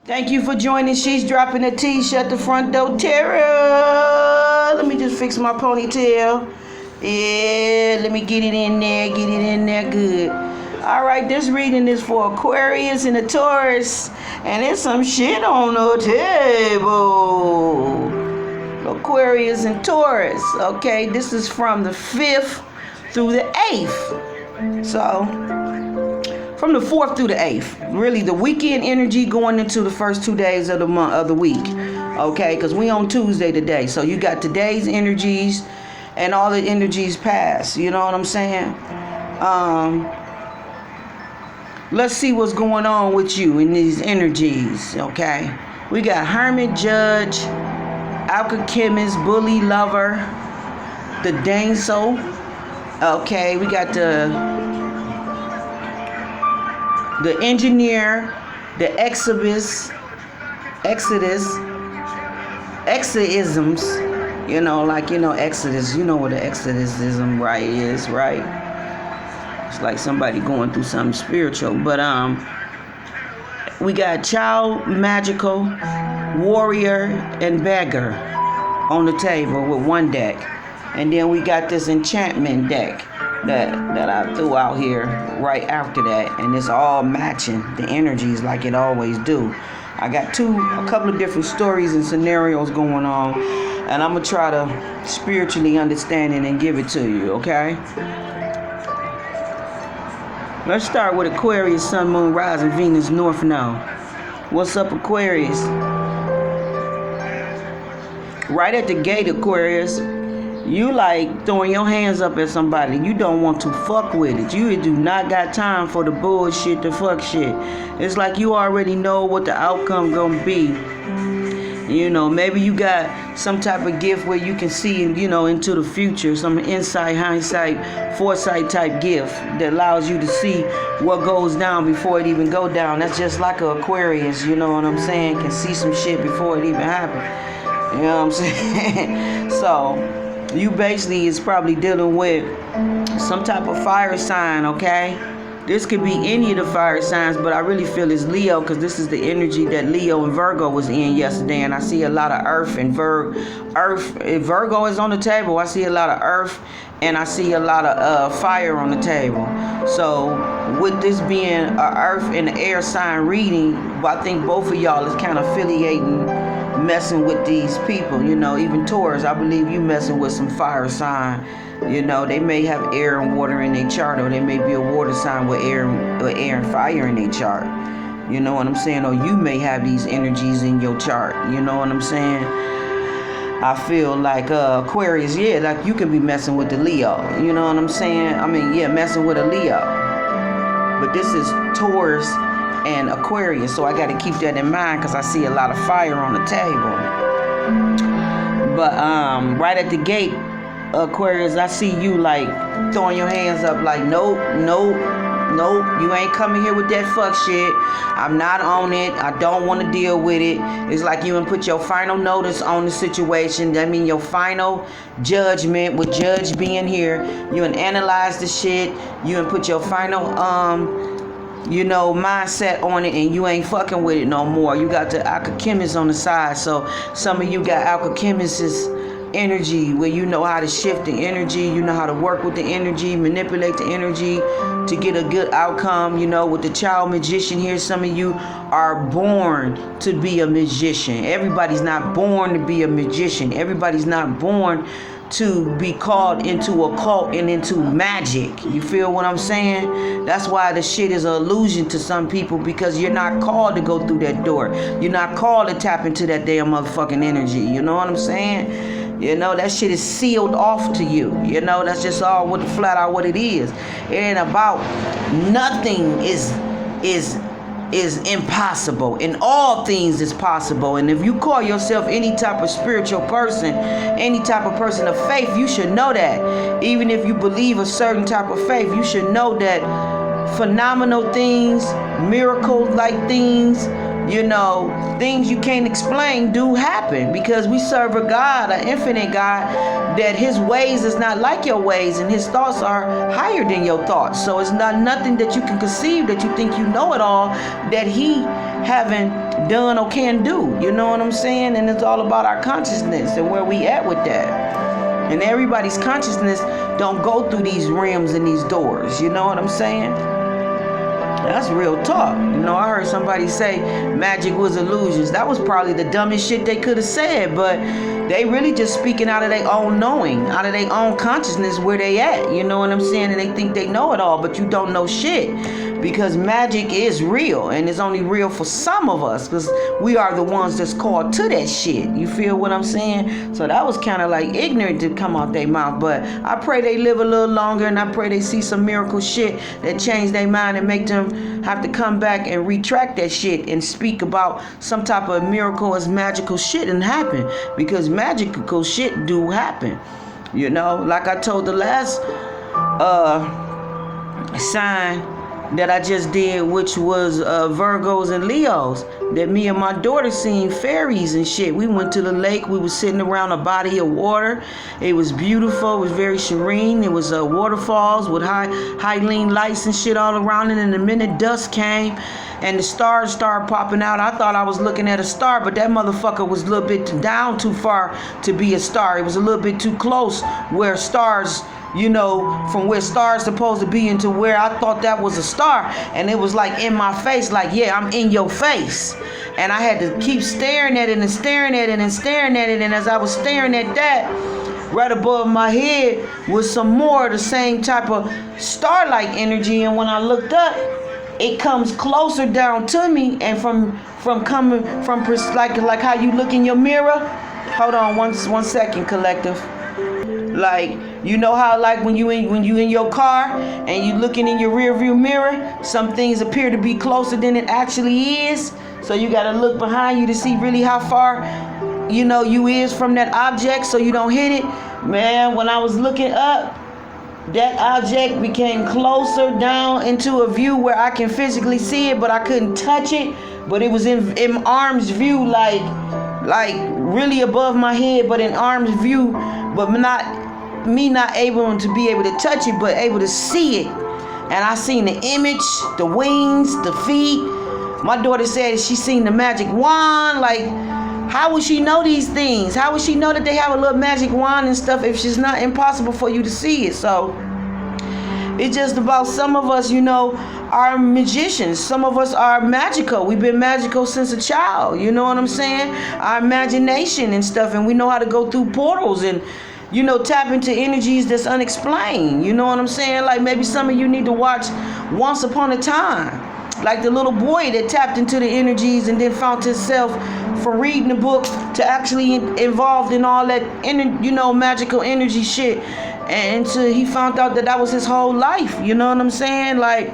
Thank you for joining. She's dropping a T. Shut the front door, Tara. Let me just fix my ponytail. Yeah, let me get it in there. Get it in there good. All right, this reading is for Aquarius and the Taurus. And there's some shit on the table. Aquarius and Taurus. Okay, this is from the 5th through the 8th. So, from the 4th through the 8th. Really, the weekend energy going into the first 2 days of the month, of the week. Okay, because we on Tuesday today. So you got today's energies and all the energies past. You know what I'm saying? Let's see what's going on with you in these energies. Okay, we got Hermit, Judge, Alchemist, Bully, Lover, the Danso. Okay, we got the Engineer, the Exodusisms, Exodus, you know what the Exodusism, right, is, right? It's like somebody going through something spiritual. But we got Child, Magical, Warrior, and Beggar on the table with one deck. And then we got this enchantment deck that I threw out here right after that, and it's all matching the energies like it always do. I got a couple of different stories and scenarios going on, and I'm gonna try to spiritually understand it and give it to you. Okay, let's start with Aquarius, Sun, Moon, Rising, Venus, North Node. What's up, Aquarius? Right at the gate, Aquarius, you like throwing your hands up at somebody. You don't want to fuck with it. You do not got time for the bullshit, the fuck shit. It's like you already know what the outcome gonna be. You know, maybe you got some type of gift where you can see, into the future, some insight, hindsight, foresight type gift that allows you to see what goes down before it even go down. That's just like an Aquarius, you know what I'm saying? Can see some shit before it even happens. You know what I'm saying? So, you basically is probably dealing with some type of fire sign, okay? This could be any of the fire signs, but I really feel it's Leo because this is the energy that Leo and Virgo was in yesterday, and I see a lot of earth and if Virgo is on the table, I see a lot of earth and I see a lot of fire on the table. So with this being an earth and air sign reading, I think both of y'all is kind of affiliating, messing with these people, even Taurus. I believe you messing with some fire sign. They may have air and water in their chart, or they may be a water sign with air and fire in their chart. You know what I'm saying? Or you may have these energies in your chart. You know what I'm saying? I feel like Aquarius, yeah, like you can be messing with the Leo. You know what I'm saying? I mean, yeah, messing with a Leo. But this is Taurus and Aquarius, so I got to keep that in mind because I see a lot of fire on the table. But right at the gate, Aquarius, I see you like throwing your hands up like nope, you ain't coming here with that fuck shit. I'm not on it. I don't want to deal with it. It's like you and put your final notice on the situation. That means your final judgment, with Judge being here, you and analyze the shit. You and put your final mindset on it, and you ain't fucking with it no more. You got the alchemist on the side, so some of you got alchemist's energy where you know how to shift the energy, you know how to work with the energy, manipulate the energy to get a good outcome. With the child magician here, some of you are born to be a magician. Everybody's not born to be a magician. Everybody's not born to be called into a cult and into magic. You feel what I'm saying? That's why the shit is an illusion to some people, because you're not called to go through that door. You're not called to tap into that damn motherfucking energy. You know what I'm saying? That shit is sealed off to you. That's just all flat out what it is. It ain't about nothing is impossible. In all things is possible. And if you call yourself any type of spiritual person, any type of person of faith, you should know that. Even if you believe a certain type of faith, you should know that phenomenal things, miracle-like things, things you can't explain do happen, because we serve a God, an infinite God, that his ways is not like your ways, and his thoughts are higher than your thoughts. So it's not nothing that you can conceive that you think you know it all that he haven't done or can do. You know what I'm saying? And it's all about our consciousness and where we at with that. And everybody's consciousness don't go through these realms and these doors. You know what I'm saying? That's real talk. You know, I heard somebody say magic was illusions. That was probably the dumbest shit they could have said, but they really just speaking out of their own knowing, out of their own consciousness where they at. You know what I'm saying? And they think they know it all, but you don't know shit. Because magic is real, and it's only real for some of us, because we are the ones that's called to that shit. You feel what I'm saying? So that was kind of like ignorant to come out their mouth, but I pray they live a little longer, and I pray they see some miracle shit that change their mind and make them have to come back and retract that shit and speak about some type of miracle as magical shit and happen, because magical shit do happen. You know, like I told the last sign that I just did, which was Virgos and Leos, that me and my daughter seen fairies and shit. We went to the lake. We was sitting around a body of water. It was beautiful. It was very serene. It was waterfalls with high lean lights and shit all around it. And the minute dusk came and the stars started popping out, I thought I was looking at a star, but that motherfucker was a little bit down too far to be a star. It was a little bit too close where stars, you know, from where stars supposed to be into where I thought that was a star. And it was like in my face, like, yeah, I'm in your face. And I had to keep staring at it and staring at it and staring at it. And as I was staring at that, right above my head was some more of the same type of star-like energy. And when I looked up, it comes closer down to me, and from coming from like how you look in your mirror. Hold on one second, collective. Like, you know how like when you in your car and you looking in your rear view mirror, some things appear to be closer than it actually is. So you gotta look behind you to see really how far, you know, you is from that object so you don't hit it. Man, when I was looking up, that object became closer down into a view where I can physically see it, but I couldn't touch it. But it was in arm's view, like really above my head, but in arm's view, but not able to be able to touch it, but able to see it. And I seen the image, the wings, the feet. My daughter said she seen the magic wand. Like, how would she know these things? How would she know that they have a little magic wand and stuff if it's not impossible for you to see it? So it's just about some of us, you know, are magicians. Some of us are magical. We've been magical since a child. You know what I'm saying? Our imagination and stuff, and we know how to go through portals and, you know, tap into energies that's unexplained. You know what I'm saying? Like maybe some of you need to watch Once Upon a Time. Like the little boy that tapped into the energies and then found himself from reading the book to actually involved in all that, you know, magical energy shit. And until he found out that was his whole life. You know what I'm saying? Like,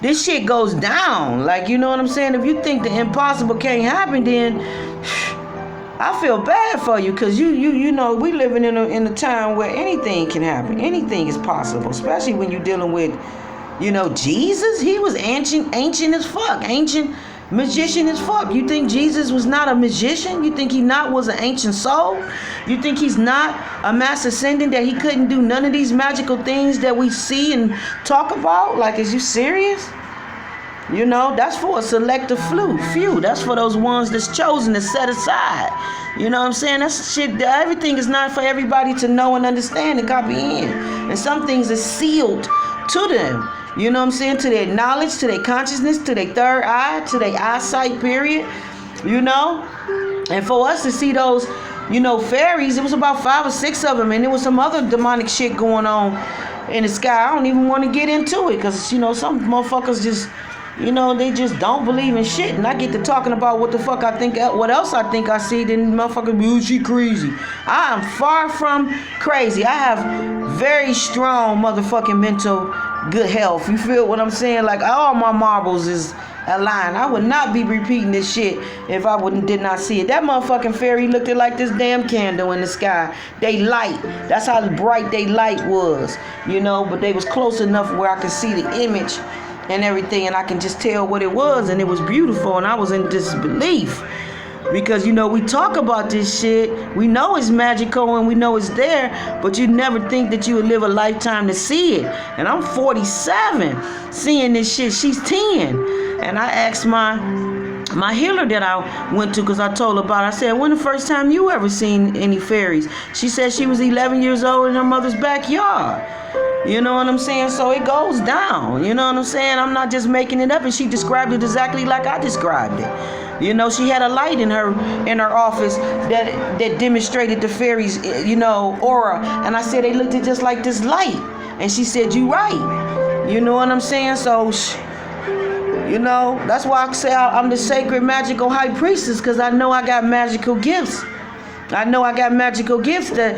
this shit goes down. Like, you know what I'm saying? If you think the impossible can't happen, then I feel bad for you, because you know, we living in a time where anything can happen. Anything is possible, especially when you're dealing with, you know, Jesus. He was ancient as fuck, ancient magician as fuck. You think Jesus was not a magician? You think he not was an ancient soul? You think he's not a mass ascendant, that he couldn't do none of these magical things that we see and talk about? Like, is you serious? You know, that's for a selective few. That's for those ones that's chosen to set aside. You know what I'm saying? That's shit. Everything is not for everybody to know and understand and comprehend. And some things are sealed to them. You know what I'm saying? To their knowledge, to their consciousness, to their third eye, to their eyesight, period. You know? And for us to see those, you know, fairies, it was about 5 or 6 of them. And there was some other demonic shit going on in the sky. I don't even want to get into it, because, you know, some motherfuckers just, you know, they just don't believe in shit. And I get to talking about what the fuck I think, what else I think I see, then motherfuckers be, oh, she crazy. I am far from crazy. I have very strong motherfucking mental good health. You feel what I'm saying? Like, all my marbles is aligned. I would not be repeating this shit if I did not see it. That motherfucking fairy looked like this damn candle in the sky. They light. That's how bright they light was. You know, but they was close enough where I could see the image and everything, and I can just tell what it was, and it was beautiful, and I was in disbelief. Because, you know, we talk about this shit, we know it's magical and we know it's there, but you never think that you would live a lifetime to see it. And I'm 47 seeing this shit. She's 10. And I asked my My healer that I went to, because I told her about it, I said, when the first time you ever seen any fairies? She said she was 11 years old in her mother's backyard. You know what I'm saying? So it goes down. You know what I'm saying? I'm not just making it up. And she described it exactly like I described it. You know, she had a light in her office that demonstrated the fairies, you know, aura. And I said, they looked at just like this light. And she said, you right. You know what I'm saying? So, you know, that's why I say I'm the sacred magical high priestess, because I know I got magical gifts. I know I got magical gifts that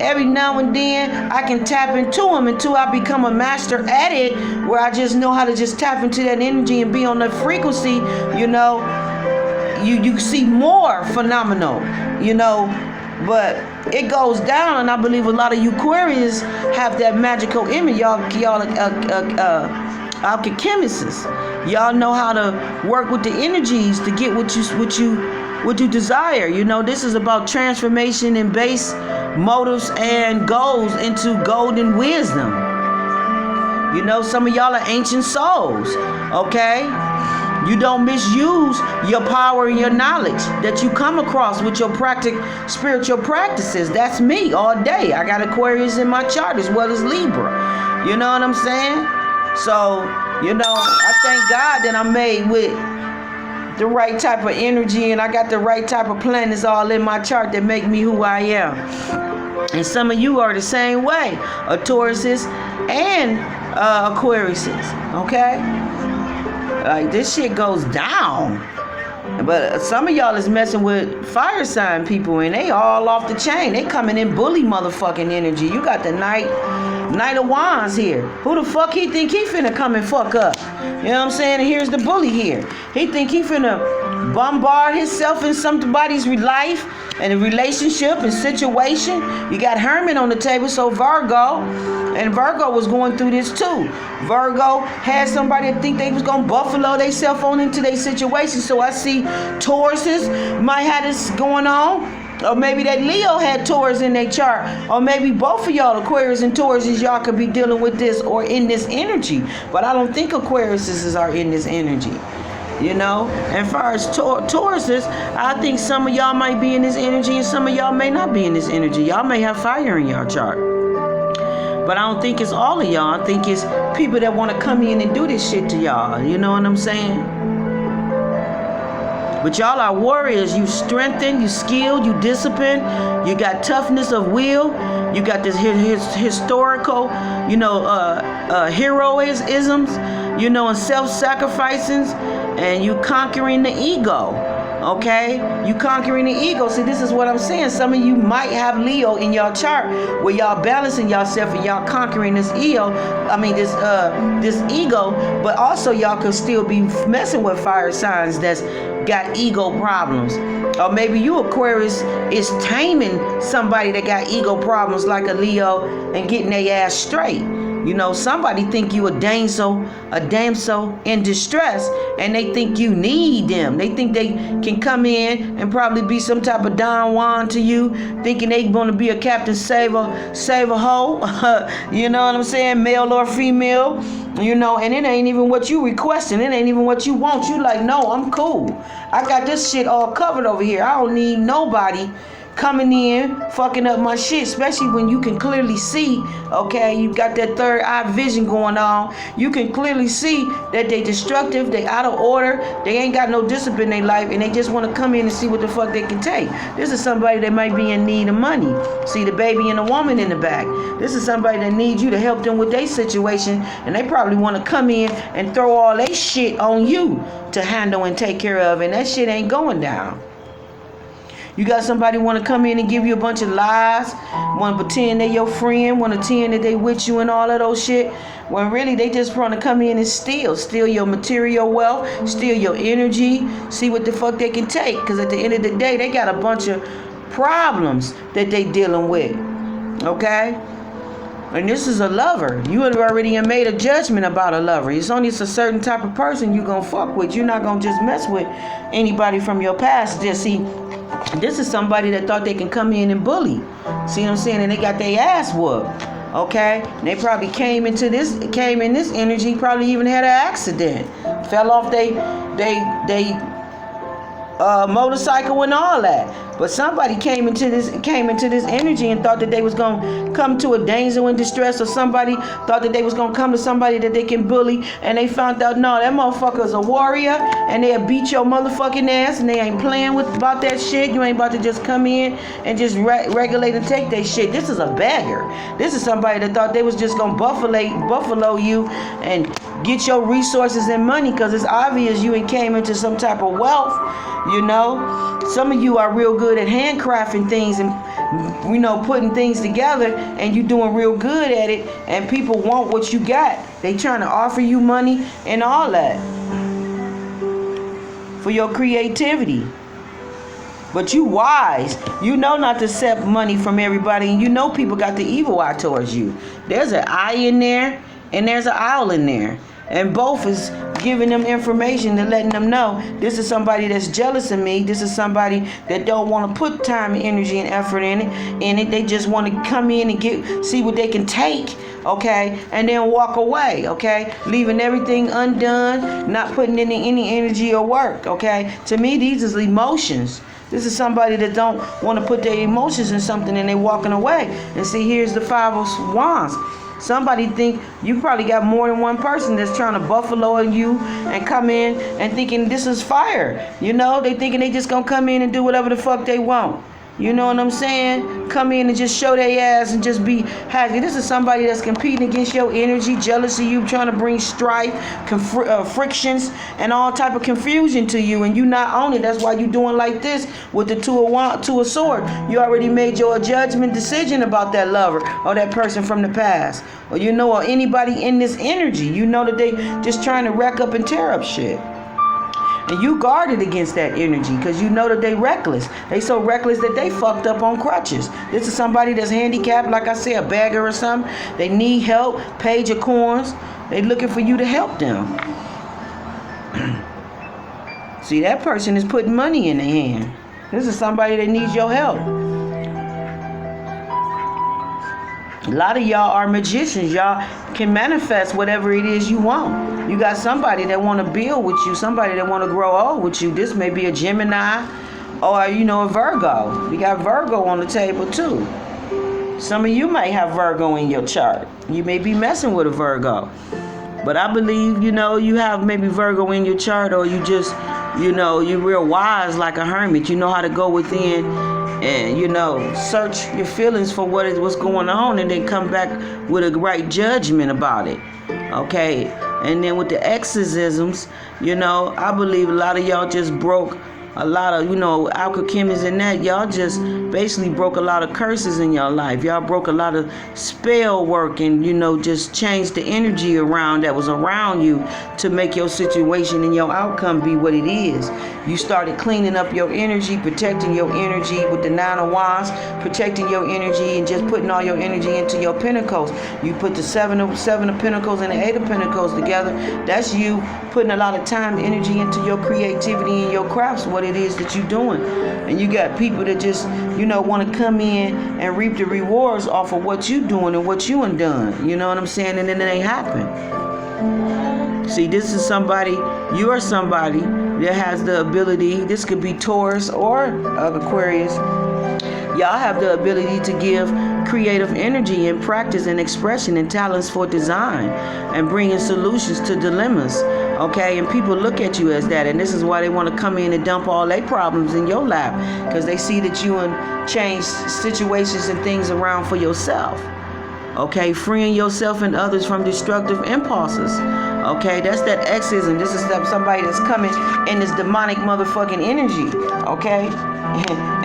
every now and then I can tap into them until I become a master at it, where I just know how to just tap into that energy and be on that frequency. You know, you see more phenomenal, you know, but it goes down. And I believe a lot of you Aquarius have that magical image. Y'all alchemists. Y'all know how to work with the energies to get what you desire. You know, this is about transformation and base motives and goals into golden wisdom. You know, some of y'all are ancient souls, okay? You don't misuse your power and your knowledge that you come across with your spiritual practices. That's me all day. I got Aquarius in my chart as well as Libra. You know what I'm saying? So, you know, I thank God that I'm made with the right type of energy, and I got the right type of planets all in my chart that make me who I am. And some of you are the same way, a Tauruses and Aquariuses, okay? Like, this shit goes down. But some of y'all is messing with fire sign people, and they all off the chain. They coming in bully motherfucking energy. You got the Knight of Wands here. Who the fuck he think he finna come and fuck up? You know what I'm saying? And here's the bully here. He think he finna bombard himself in somebody's life and a relationship and situation. You got Hermit on the table, so Virgo. And Virgo was going through this too. Virgo had somebody that think they was gonna buffalo themselves on into their situation. So I see Tauruses might have this going on. Or maybe that Leo had Taurus in their chart. Or maybe both of y'all, Aquarius and Tauruses, y'all could be dealing with this or in this energy. But I don't think Aquariuses are in this energy. You know? And as far as Tauruses, I think some of y'all might be in this energy and some of y'all may not be in this energy. Y'all may have fire in y'all chart. But I don't think it's all of y'all. I think it's people that want to come in and do this shit to y'all. You know what I'm saying? But y'all are warriors. You strengthen, you skilled, you discipline, you got toughness of will, you got this historical, you know, heroisms, you know, and self-sacrificing, and you conquering the ego. Okay, you conquering the ego. See, this is what I'm saying. Some of you might have Leo in y'all chart where y'all balancing yourself and y'all conquering this ego. This ego, but also y'all could still be messing with fire signs that's got ego problems. Or maybe you Aquarius is taming somebody that got ego problems like a Leo and getting their ass straight. You know, somebody think you a damsel in distress, and they think you need them. They think they can come in and probably be some type of Don Juan to you, thinking they gonna be a Captain Save a hoe. You know what I'm saying? Male or female. You know, and it ain't even what you requesting. It ain't even what you want. You like, no, I'm cool. I got this shit all covered over here. I don't need nobody coming in, fucking up my shit, especially when you can clearly see, okay, you got that third eye vision going on. You can clearly see that they destructive, they out of order, they ain't got no discipline in their life, and they just want to come in and see what the fuck they can take. This is somebody that might be in need of money. See the baby and the woman in the back. This is somebody that needs you to help them with their situation, and they probably want to come in and throw all their shit on you to handle and take care of, and that shit ain't going down. You got somebody want to come in and give you a bunch of lies, want to pretend they your friend, want to pretend that they with you and all of those shit, when really they just want to come in and steal your material wealth, steal your energy, see what the fuck they can take. Because at the end of the day, they got a bunch of problems that they dealing with, okay? And this is a lover. You have already made a judgment about a lover. It's only a certain type of person you gonna fuck with. You're not gonna just mess with anybody from your past. Just see, this is somebody that thought they can come in and bully. See what I'm saying? And they got their ass whooped. Okay? And they probably came in this energy, probably even had an accident. Fell off they motorcycle and all that. But somebody came into this energy and thought that they was gonna come to a danger and distress, or somebody thought that they was gonna come to somebody that they can bully, and they found out no, that motherfucker's a warrior, and they'll beat your motherfucking ass, and they ain't playing with about that shit. You ain't about to just come in and just regulate and take that shit. This is a bagger. This is somebody that thought they was just gonna buffalo you and get your resources and money, because it's obvious you ain't came into some type of wealth. You know, some of you are real good at handcrafting things and, you know, putting things together, and you doing real good at it, and people want what you got. They trying to offer you money and all that for your creativity. But you wise. You know not to accept money from everybody, and you know people got the evil eye towards you. There's an eye in there and there's an owl in there. And both is giving them information and letting them know this is somebody that's jealous of me. This is somebody that don't want to put time, energy, and effort in it. They just want to come in and see what they can take, okay, and then walk away, okay, leaving everything undone, not putting in any energy or work, okay. To me, these is emotions. This is somebody that don't want to put their emotions in something, and they walking away. And see, here's the Five of Wands. Somebody think you probably got more than one person that's trying to buffalo you and come in and thinking this is fire. You know, they thinking they just gonna come in and do whatever the fuck they want. You know what I'm saying? Come in and just show their ass and just be happy. This is somebody that's competing against your energy, jealous of you, trying to bring strife, frictions, and all type of confusion to you. And you not on it. That's why you doing like this with the two of swords. You already made your judgment decision about that lover or that person from the past, or you know, or anybody in this energy. You know that they just trying to wreck up and tear up shit. And you guarded against that energy because you know that they reckless. They so reckless that they fucked up on crutches. This is somebody that's handicapped, like I said, a beggar or something. They need help, page of coins. They looking for you to help them. See, that person is putting money in their hand. This is somebody that needs your help. A lot of y'all are magicians. Y'all can manifest whatever it is you want. You got somebody that want to build with you, somebody that want to grow old with you. This may be a Gemini or, you know, a Virgo. We got Virgo on the table too. Some of you might have Virgo in your chart. You may be messing with a Virgo. But I believe, you know, you have maybe Virgo in your chart, or you just, you know, you're real wise like a hermit. You know how to go within and, you know, search your feelings for what's going on, and then come back with a right judgment about it. Okay? And then with the exorcisms, you know, I believe a lot of y'all just broke a lot of, you know, alchemists and that. Y'all just basically broke a lot of curses in your life. Y'all broke a lot of spell work and, you know, just changed the energy around that was around you to make your situation and your outcome be what it is. You started cleaning up your energy, protecting your energy with the Nine of Wands, protecting your energy and just putting all your energy into your pentacles. You put the seven of Pentacles and the Eight of Pentacles together. That's you putting a lot of time, energy into your creativity and your crafts, what it is that you're doing. And you got people that just, you know, want to come in and reap the rewards off of what you doing and what you done. You know what I'm saying? And then it ain't happen. See, this is somebody, you are somebody that has the ability, this could be Taurus or Aquarius. Y'all have the ability to give creative energy and practice and expression and talents for design and bringing solutions to dilemmas. Okay, and people look at you as that, and this is why they want to come in and dump all their problems in your lap, because they see that you change situations and things around for yourself. Okay, freeing yourself and others from destructive impulses. Okay, that's that exorcism. This is somebody that's coming in this demonic motherfucking energy. Okay,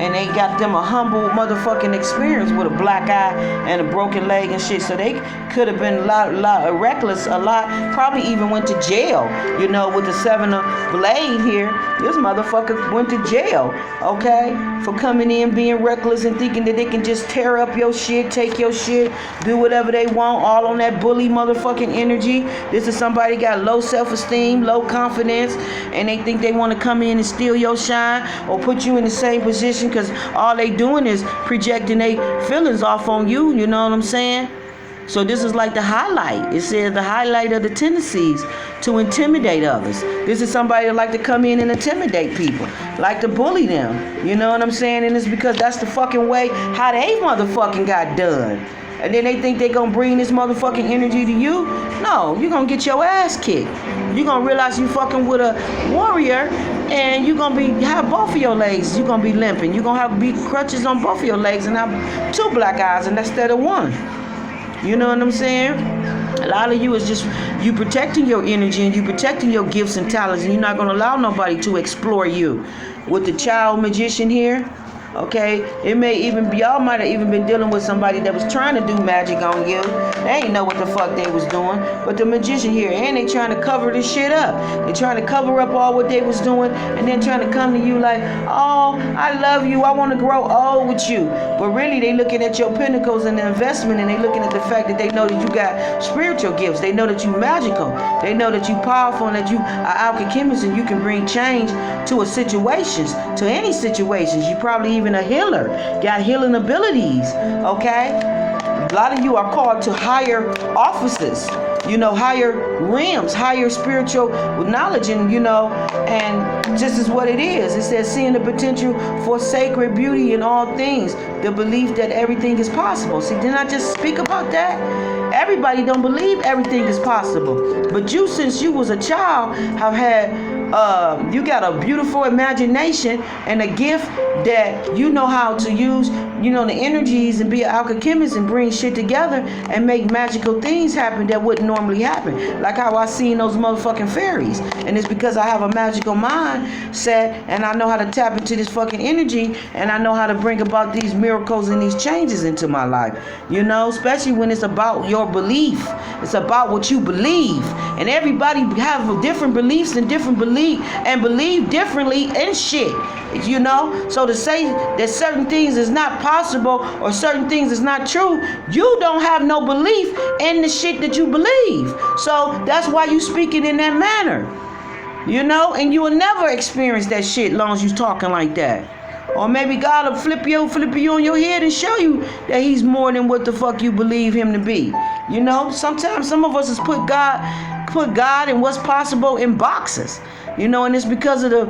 and they got them a humble motherfucking experience with a black eye and a broken leg and shit. So they could have been a lot reckless, probably even went to jail. You know, with the Seven of Blade here, this motherfucker went to jail. Okay, for coming in being reckless and thinking that they can just tear up your shit, take your shit, do whatever they want, all on that bully motherfucking energy. This is somebody got low self-esteem, low confidence, and they think they want to come in and steal your shine or put you in the same position, because all they doing is projecting their feelings off on you. You know what I'm saying? So this is like the highlight. It says the highlight of the tendencies to intimidate others. This is somebody that like to come in and intimidate people, like to bully them. You know what I'm saying? And it's because that's the fucking way how they motherfucking got done. And then they think they gonna bring this motherfucking energy to you. No, you gonna get your ass kicked. You gonna realize you fucking with a warrior, and you gonna have both of your legs. You gonna be limping. You gonna have be crutches on both of your legs and have 2 black eyes instead of 1. You know what I'm saying? A lot of you is just you protecting your energy and you protecting your gifts and talents, and you're not gonna allow nobody to explore you. With the child magician here, okay, it may even be, y'all might have even been dealing with somebody that was trying to do magic on you. They ain't know what the fuck they was doing, but the magician here, and they trying to cover this shit up. They trying to cover up all what they was doing, and then trying to come to you like, oh, I love you, I want to grow old with you. But really, they looking at your pinnacles and the investment, and they looking at the fact that they know that you got spiritual gifts. They know that you magical. They know that you powerful and that you are alchemist, and you can bring change to a situations, to any situations. You probably even a healer, got healing abilities, okay? A lot of you are called to higher offices, you know, higher realms, higher spiritual knowledge, and, you know, and just is what it is. It says seeing the potential for sacred beauty in all things, the belief that everything is possible. See, didn't I just speak about that? Everybody don't believe everything is possible, but you, since you was a child, have had you got a beautiful imagination and a gift that you know how to use, you know, the energies and be an alchemist and bring shit together and make magical things happen that wouldn't normally happen. Like how I seen those motherfucking fairies. And it's because I have a magical mindset and I know how to tap into this fucking energy, and I know how to bring about these miracles and these changes into my life. You know, especially when it's about your belief. It's about what you believe. And everybody have different beliefs and believe differently in shit, you know. So to say that certain things is not possible or certain things is not true, you don't have no belief in the shit that you believe. So that's why you speaking in that manner, you know. And you will never experience that shit long as you talking like that. Or maybe God will flip you on your head and show you that he's more than what the fuck you believe him to be. You know, sometimes some of us has put God and what's possible in boxes. You know, and it's because of the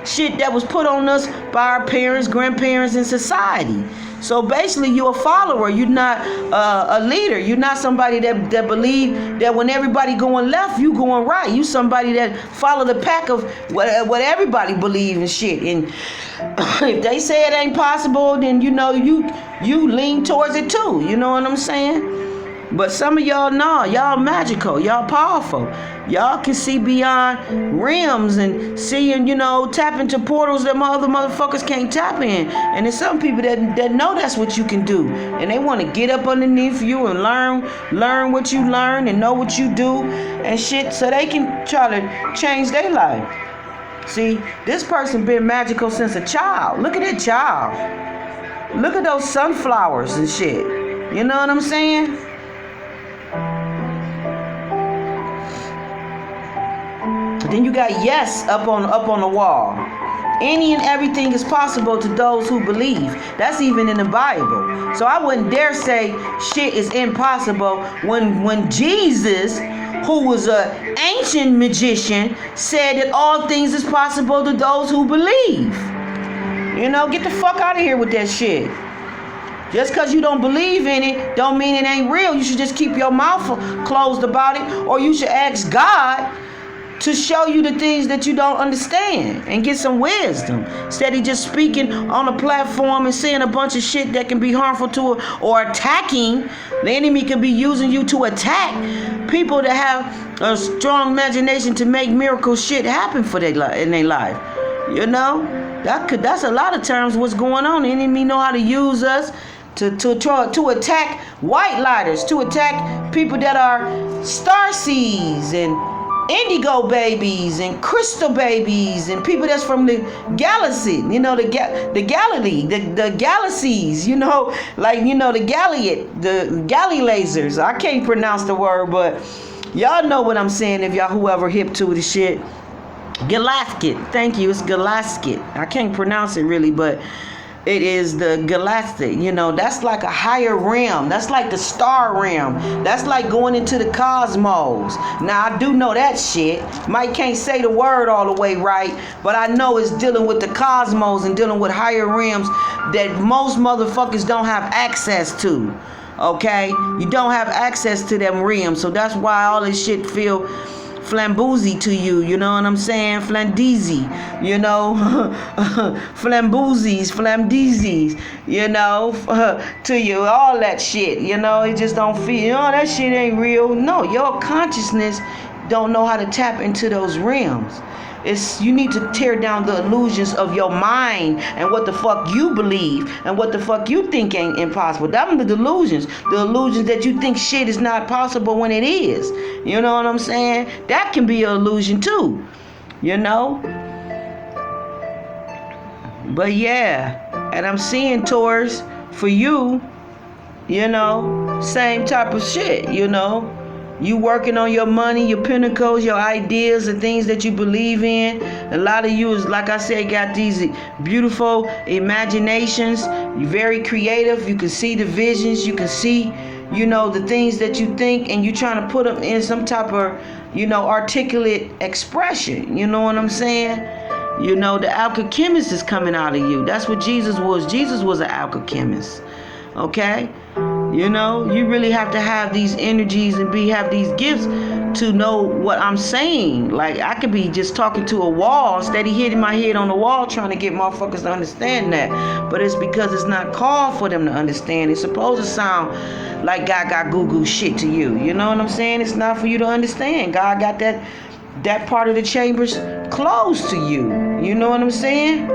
shit that was put on us by our parents, grandparents, and society. So basically, you're a follower. You're not a leader. You're not somebody that believe that when everybody going left, you going right. You somebody that follow the pack of what everybody believe and shit. And if they say it ain't possible, then you know you lean towards it too. You know what I'm saying? But some of y'all know, y'all magical, y'all powerful. Y'all can see beyond realms and see, and, you know, tap into portals that other motherfuckers can't tap in. And there's some people that know that's what you can do. And they want to get up underneath you and learn what you learn and know what you do and shit, so they can try to change their life. See, this person been magical since a child. Look at that child. Look at those sunflowers and shit. You know what I'm saying? Then you got yes up on the wall. Any and everything is possible to those who believe. That's even in the Bible. So I wouldn't dare say shit is impossible when Jesus, who was an ancient magician, said that all things is possible to those who believe. You know, get the fuck out of here with that shit. Just because you don't believe in it don't mean it ain't real. You should just keep your mouth closed about it, or you should ask God to show you the things that you don't understand and get some wisdom, instead of just speaking on a platform and saying a bunch of shit that can be harmful to it, or attacking. The enemy could be using you to attack people that have a strong imagination to make miracle shit happen for in their life. You know, that's a lot of times what's going on. The enemy know how to use us to attack white lighters, to attack people that are starseeds and indigo babies and crystal babies and people that's from the galaxy, you know, the galaxies, you know, like, you know, the galley lasers. I can't pronounce the word, but y'all know what I'm saying if y'all whoever hip to the shit. Galactic. Thank you. It's galactic. I can't pronounce it really, but It is the galactic, that's like a higher realm. That's like the star realm. That's like going into the cosmos. Now, I do know that shit. Mike can't say the word all the way right, but I know it's dealing with the cosmos and dealing with higher realms that most motherfuckers don't have access to. Okay? You don't have access to them realms, so that's why all this shit feel flamboozy to you, you know what I'm saying? Flandeezy, flamboozies, flamdeezies, to you, all that shit, it just don't feel, that shit ain't real. No, your consciousness don't know how to tap into those realms. You need to tear down the illusions of your mind and what the fuck you believe and what the fuck you think ain't impossible. Them are the delusions. The illusions that you think shit is not possible when it is. You know what I'm saying? That can be an illusion too. But yeah, and I'm seeing, Taurus, for you, same type of shit, You working on your money, your pinnacles, your ideas, the things that you believe in. A lot of you is, like I said, got these beautiful imaginations. You're very creative. You can see the visions. You can see, the things that you think, and you're trying to put them in some type of, articulate expression. You know what I'm saying? The alchemist is coming out of you. That's what Jesus was. Jesus was an alchemist. Okay? You really have to have these energies and have these gifts to know what I'm saying. Like, I could be just talking to a wall, steady hitting my head on the wall, trying to get motherfuckers to understand that. But it's because it's not called for them to understand. It's supposed to sound like gaga goo goo shit to you. You know what I'm saying? It's not for you to understand. God got that part of the chambers closed to you. You know what I'm saying?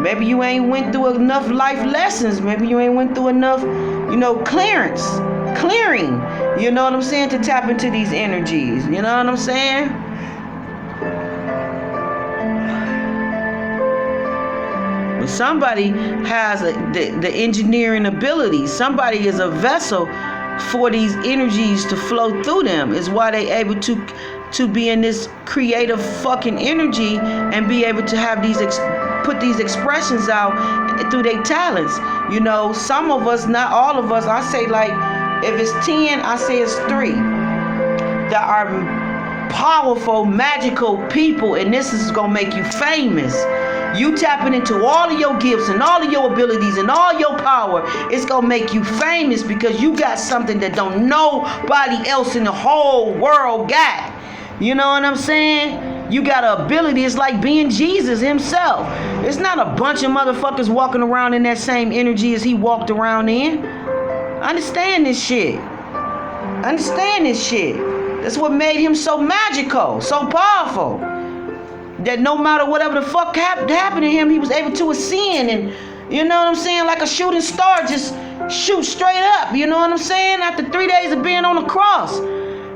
Maybe you ain't went through enough life lessons. Maybe you ain't went through enough, clearing, you know what I'm saying, to tap into these energies. You know what I'm saying? But somebody has the engineering ability. Somebody is a vessel for these energies to flow through them. Is why they able to be in this creative fucking energy and be able to have these put these expressions out through their talents. Some of us, not all of us, I say, like, if it's 10, I say it's 3 that are powerful, magical people, and this is gonna make you famous. You tapping into all of your gifts and all of your abilities and all your power, it's gonna make you famous because you got something that don't nobody else in the whole world got. You know what I'm saying? You got an ability. It's like being Jesus himself. It's not a bunch of motherfuckers walking around in that same energy as he walked around in. Understand this shit. That's what made him so magical, so powerful. That no matter whatever the fuck happened to him, he was able to ascend and, you know what I'm saying, like a shooting star, just shoot straight up. You know what I'm saying? After 3 days of being on the cross.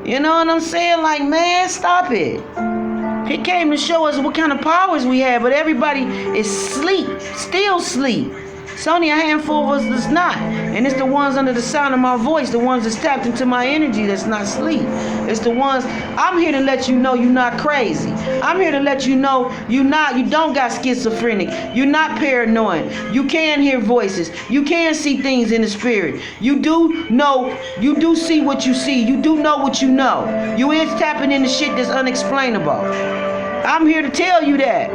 You know what I'm saying? Like, man, stop it. He came to show us what kind of powers we have, but everybody is still asleep. It's only a handful of us that's not. And it's the ones under the sound of my voice, the ones that's tapped into my energy that's not asleep. It's the ones, I'm here to let you know you're not crazy. I'm here to let you know you don't got schizophrenic. You're not paranoid. You can hear voices. You can see things in the spirit. You do see what you see. You do know what you know. You is tapping into shit that's unexplainable. I'm here to tell you that.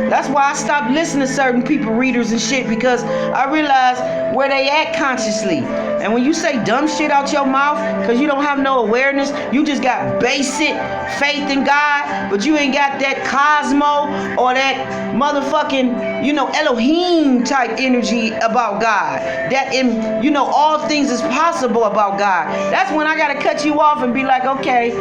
That's why I stopped listening to certain people, readers and shit, because I realized where they at consciously. And when you say dumb shit out your mouth because you don't have no awareness, you just got basic faith in God, but you ain't got that cosmo or that motherfucking, Elohim type energy about God. That, all things is possible about God. That's when I got to cut you off and be like, okay,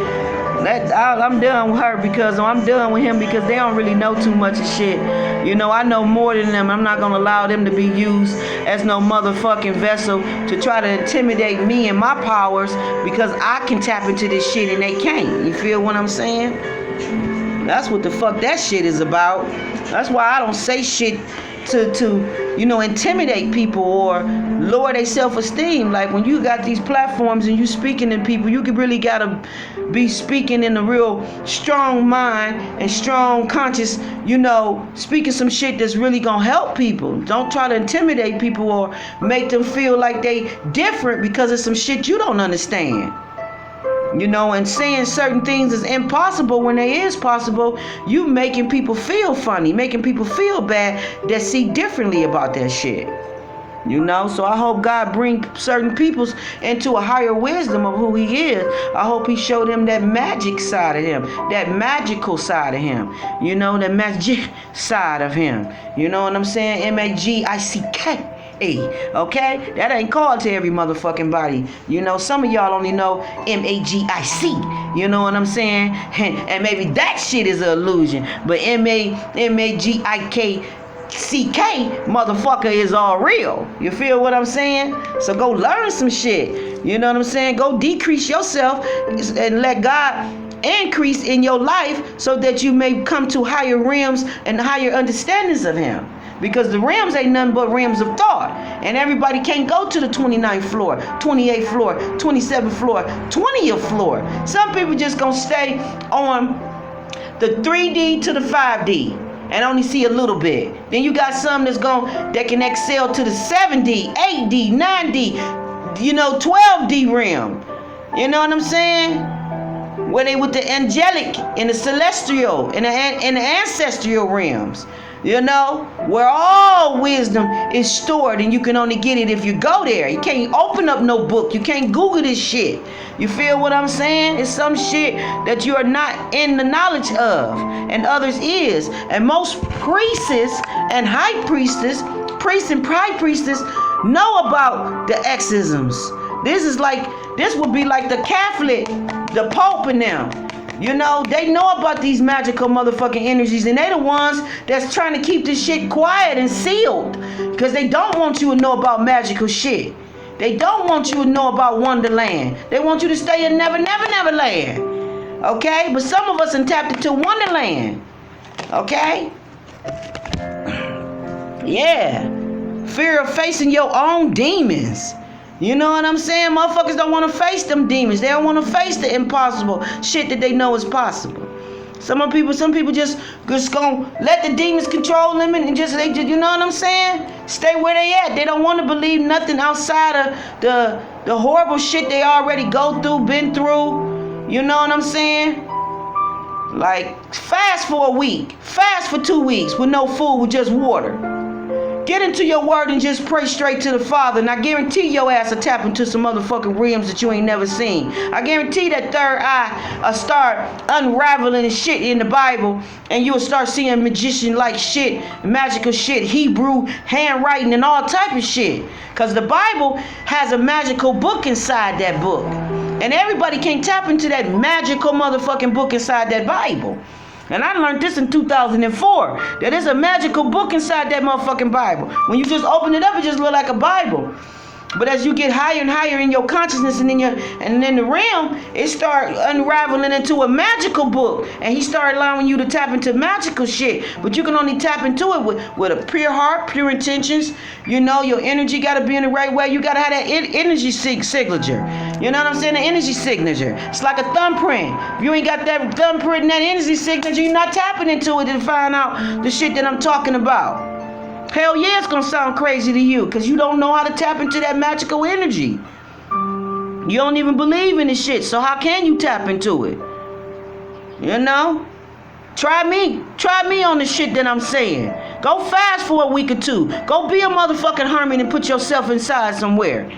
I'm done with her because I'm done with him because they don't really know too much of shit. I know more than them. I'm not going to allow them to be used as no motherfucking vessel to try to intimidate me and my powers because I can tap into this shit and they can't. You feel what I'm saying? That's what the fuck that shit is about. That's why I don't say shit to intimidate people or lower their self-esteem. Like when you got these platforms and you speaking to people, you could really gotta be speaking in a real strong mind and strong conscious, speaking some shit that's really gonna help people. Don't try to intimidate people or make them feel like they different because of some shit you don't understand. And saying certain things is impossible when they is possible, you making people feel funny, making people feel bad that see differently about that shit. So I hope God bring certain peoples into a higher wisdom of who he is. I hope he showed them that magic side of him, that magical side of him, the magic side of him. You know what I'm saying? MAGICK. Okay? That ain't called to every motherfucking body. Some of y'all only know MAGIC. You know what I'm saying? And maybe that shit is an illusion. But MAGICK motherfucker is all real. You feel what I'm saying? So go learn some shit. You know what I'm saying? Go decrease yourself and let God increase in your life so that you may come to higher realms and higher understandings of him. Because the realms ain't nothing but realms of thought. And everybody can't go to the 29th floor, 28th floor, 27th floor, 20th floor. Some people just gonna stay on the 3D to the 5D and only see a little bit. Then you got some that can excel to the 7D, 8D, 9D, 12D realm. You know what I'm saying? Where they with the angelic and the celestial and the ancestral realms. Where all wisdom is stored, and you can only get it if you go there. You can't open up no book. You can't Google this shit. You feel what I'm saying? It's some shit that you are not in the knowledge of, and others is. And most priests and high priestess, priests and high priestess know about the exorcisms. This would be like the Catholic, the Pope and them. They know about these magical motherfucking energies, and they the ones that's trying to keep this shit quiet and sealed, because they don't want you to know about magical shit. They don't want you to know about Wonderland. They want you to stay in Never Land. Okay? But some of us have tapped into Wonderland. Okay? Yeah. Fear of facing your own demons. You know what I'm saying? Motherfuckers don't want to face them demons. They don't want to face the impossible shit that they know is possible. Some people just gonna let the demons control them and just you know what I'm saying? Stay where they at. They don't want to believe nothing outside of the horrible shit they already been through. You know what I'm saying? Like, fast for a week. Fast for 2 weeks with no food, with just water. Get into your word and just pray straight to the Father. And I guarantee your ass will tap into some motherfucking realms that you ain't never seen. I guarantee that third eye will start unraveling shit in the Bible. And you'll start seeing magician-like shit, magical shit, Hebrew handwriting and all type of shit. Because the Bible has a magical book inside that book. And everybody can't tap into that magical motherfucking book inside that Bible. And I learned this in 2004. That there's a magical book inside that motherfucking Bible. When you just open it up, it just look like a Bible. But as you get higher and higher in your consciousness and in the realm, it start unraveling into a magical book. And he started allowing you to tap into magical shit. But you can only tap into it with a pure heart, pure intentions. Your energy got to be in the right way. You got to have that energy signature. You know what I'm saying? The energy signature. It's like a thumbprint. If you ain't got that thumbprint and that energy signature, you're not tapping into it to find out the shit that I'm talking about. Hell yeah, it's gonna sound crazy to you because you don't know how to tap into that magical energy. You don't even believe in this shit, so how can you tap into it? Try me on the shit that I'm saying. Go fast for a week or two. Go be a motherfucking hermit and put yourself inside somewhere.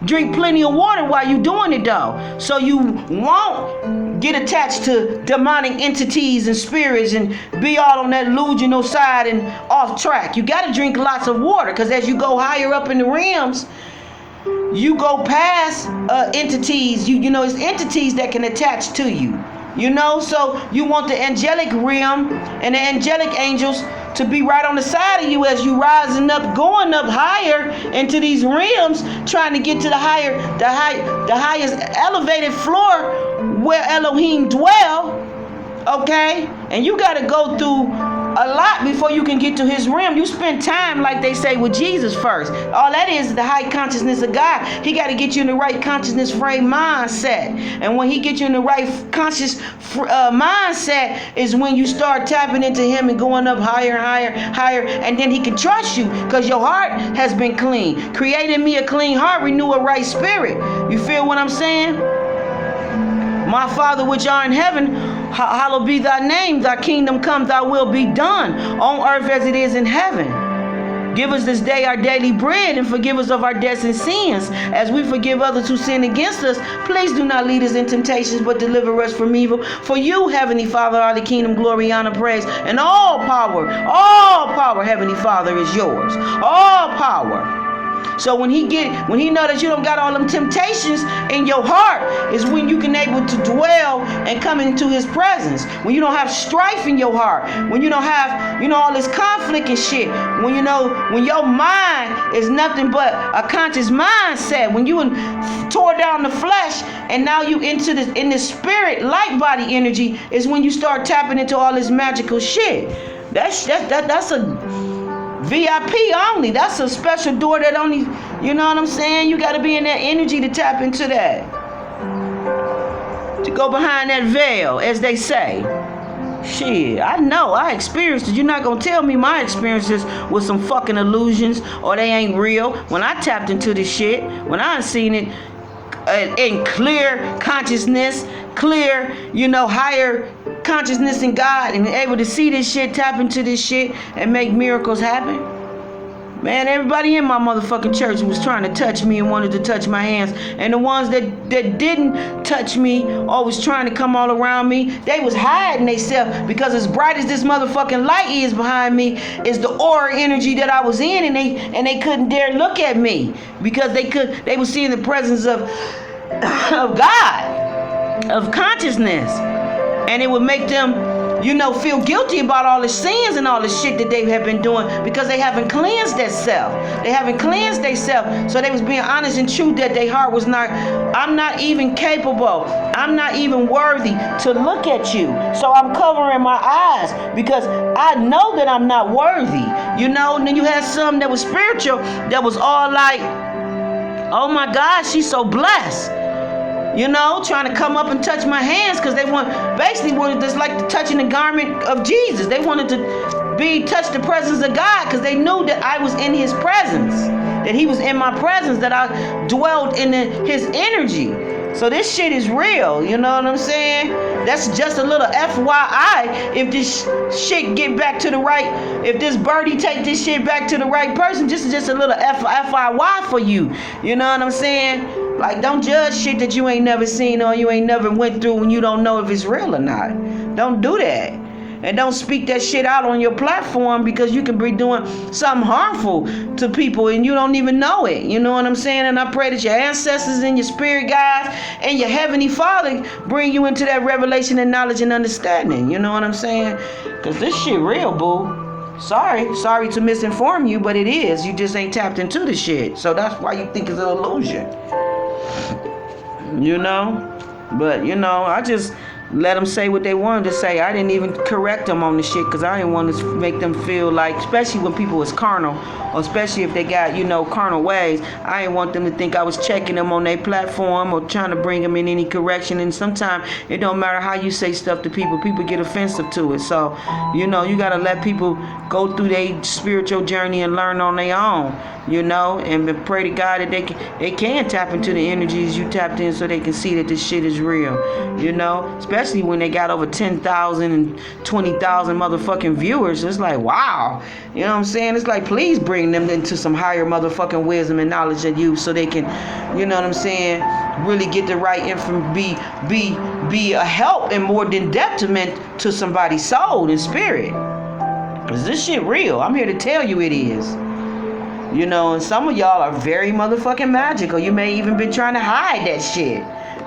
Drink plenty of water while you doing it though, so you won't get attached to demonic entities and spirits and be all on that delusional side and off track. You got to drink lots of water, because as you go higher up in the realms, you go past entities. It's entities that can attach to you. So you want the angelic realm and the angelic angels to be right on the side of you as you rising up, going up higher into these realms, trying to get to the highest elevated floor where Elohim dwell. Okay? And you got to go through a lot before you can get to his realm. You spend time, like they say, with Jesus first. All that is the high consciousness of God. He got to get you in the right consciousness frame mindset. And when he gets you in the right conscious mindset is when you start tapping into him and going up higher and higher, higher. And then he can trust you because your heart has been clean. Create in me a clean heart, renew a right spirit. You feel what I'm saying? My Father which art in heaven, hallowed be thy name. Thy kingdom come, thy will be done on earth as it is in heaven. Give us this day our daily bread, and forgive us of our debts and sins, as we forgive others who sin against us. Please do not lead us in temptations, but deliver us from evil. For you, Heavenly Father, are the kingdom, glory, honor, praise, and all power, Heavenly Father, is yours. All power. So when he know that you don't got all them temptations in your heart, is when you can able to dwell and come into his presence. When you don't have strife in your heart, when you don't have, all this conflict and shit, when your mind is nothing but a conscious mindset, when you tore down the flesh and now you into this in the spirit light body energy, is when you start tapping into all this magical shit. That's a VIP only. That's a special door that only, you know what I'm saying? You got to be in that energy to tap into that. To go behind that veil, as they say. Shit, I know. I experienced it. You're not going to tell me my experiences with some fucking illusions or they ain't real. When I tapped into this shit, when I seen it in clear consciousness, clear, higher consciousness in God, and able to see this shit, tap into this shit, and make miracles happen. Man, everybody in my motherfucking church was trying to touch me and wanted to touch my hands. And the ones that didn't touch me or was trying to come all around me, they was hiding themselves, because as bright as this motherfucking light is behind me is the aura energy that I was in, and they couldn't dare look at me because they were seeing the presence of God, of consciousness. And it would make them, feel guilty about all the sins and all the shit that they have been doing, because they haven't cleansed themselves. They haven't cleansed themselves. So they was being honest and true that their heart was not, I'm not even capable. I'm not even worthy to look at you. So I'm covering my eyes because I know that I'm not worthy. And then you had some that was spiritual that was all like, oh my God, she's so blessed. Trying to come up and touch my hands because they wanted just like touching the garment of Jesus. They wanted to touch the presence of God because they knew that I was in his presence, that he was in my presence, that I dwelled in his energy. So this shit is real, you know what I'm saying? That's just a little FYI. If this shit get back to the right, if this birdie take this shit back to the right person, just a little FYI for you. You know what I'm saying? Like, don't judge shit that you ain't never seen or you ain't never went through when you don't know if it's real or not. Don't do that. And don't speak that shit out on your platform, because you can be doing something harmful to people and you don't even know it. You know what I'm saying? And I pray that your ancestors and your spirit guides and your heavenly Father bring you into that revelation and knowledge and understanding. You know what I'm saying? Because this shit real, boo. Sorry to misinform you, but it is. You just ain't tapped into the shit. So that's why you think it's an illusion. But I just let them say what they wanted to say. I didn't even correct them on the shit because I didn't want to make them feel like, especially when people is carnal, or especially if they got, carnal ways, I didn't want them to think I was checking them on their platform or trying to bring them in any correction. And sometimes it don't matter how you say stuff to people get offensive to it. So, you got to let people go through their spiritual journey and learn on their own, and pray to God that they can tap into the energies you tapped in so they can see that this shit is real, especially when they got over 10,000 and 20,000 motherfucking viewers. It's like, wow, you know what I'm saying? It's like, please bring them into some higher motherfucking wisdom and knowledge than you, so they can, you know what I'm saying, really get the right information, be a help and more than detriment to somebody's soul and spirit. Because this shit real. I'm here to tell you it is. And some of y'all are very motherfucking magical. You may even been trying to hide that shit.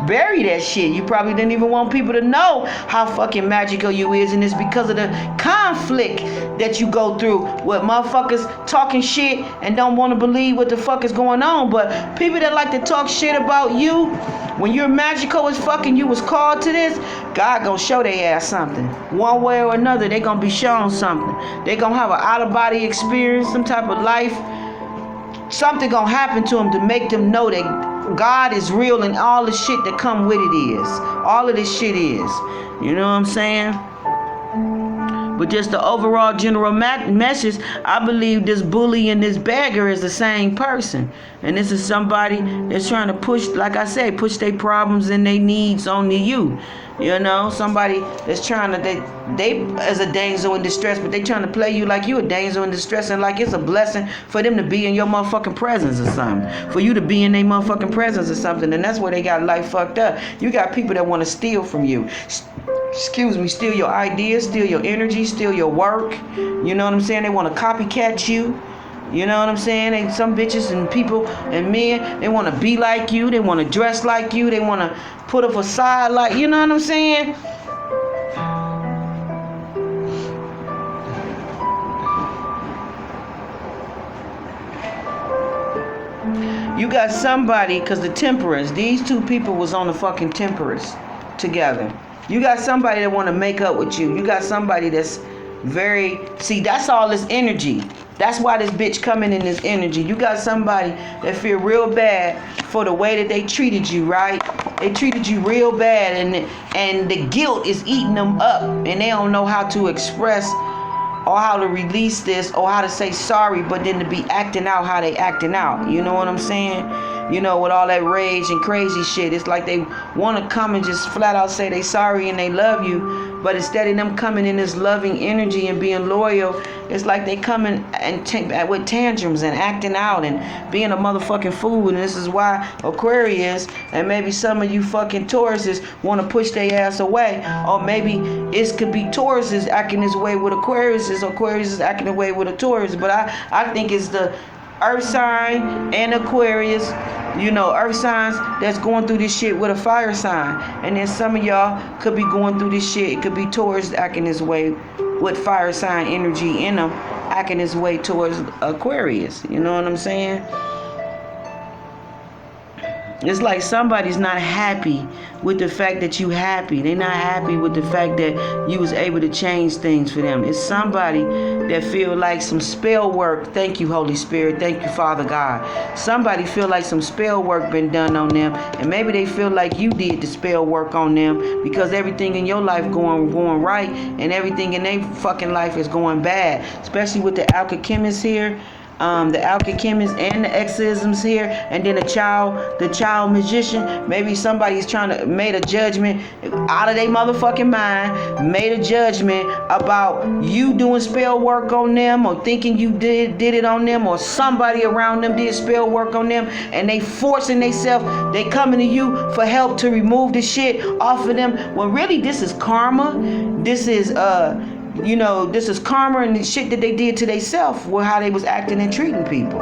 Bury that shit. You probably didn't even want people to know how fucking magical you is, and it's because of the conflict that you go through with motherfuckers talking shit and don't want to believe what the fuck is going on. But people that like to talk shit about you When you're magical as fucking, you was called to this, God gonna show their ass something. One way or another, they gonna be shown something. They gonna have an out-of-body experience, some type of life. Something gonna happen to them to make them know that God is real and all the shit that come with it is. All of this shit is. You know what I'm saying? But just the overall general message, I believe this bully and this beggar is the same person. And this is somebody that's trying to push, like I said, push their problems and their needs onto you. You know, somebody that's trying to, they as a damsel in distress, but they trying to play you like you a damsel in distress and like it's a blessing for them to be in your motherfucking presence or something. For you to be in their motherfucking presence or something. And that's where they got life fucked up. You got people that want to steal from you. Steal your ideas, steal your energy, steal your work. You know what I'm saying? They want to copycat you. You know what I'm saying? Some bitches and people and men, they want to be like you. They want to dress like you. They want to put a facade like, you know what I'm saying? You got somebody, because the Temperance, these two people was on the fucking Temperance together. You got somebody that want to make up with you. You got somebody that's very, see, that's all this energy. That's why this bitch coming in this energy. You got somebody that feel real bad for the way that they treated you, right? They treated you real bad, and the guilt is eating them up, and they don't know how to express or how to release this or how to say sorry, but then to be acting out how they acting out. You know what I'm saying? You know, with all that rage and crazy shit, it's like they want to come and just flat out say they sorry and they love you, but instead of them coming in this loving energy and being loyal, it's like they coming and with tantrums and acting out and being a motherfucking fool. And this is why Aquarius and maybe some of you fucking Tauruses want to push their ass away, or maybe it could be Tauruses acting this way with Aquariuses, or Aquarius is acting the way with a Taurus. But I think it's the Earth sign and Aquarius, you know, Earth signs that's going through this shit with a fire sign. And then some of y'all could be going through this shit. It could be Taurus acting this way with fire sign energy in them, acting this way towards Aquarius. You know what I'm saying? It's like somebody's not happy with the fact that you happy. They're not happy with the fact that you was able to change things for them. It's somebody that feel like some spell work. Thank you, Holy Spirit. Thank you, Father God. Somebody feel like some spell work been done on them, and maybe they feel like you did the spell work on them because everything in your life going right, and everything in their fucking life is going bad. Especially with the alchemists here. The alchemists and the exorcisms here, and then the child magician. Maybe somebody's trying to made a judgment out of their motherfucking mind, made a judgment about you doing spell work on them, or thinking you did it on them, or somebody around them did spell work on them, and they forcing themselves, they coming to you for help to remove the shit off of them. Well, really, this is karma. This is you know, this is karma and the shit that they did to themselves with how they was acting and treating people.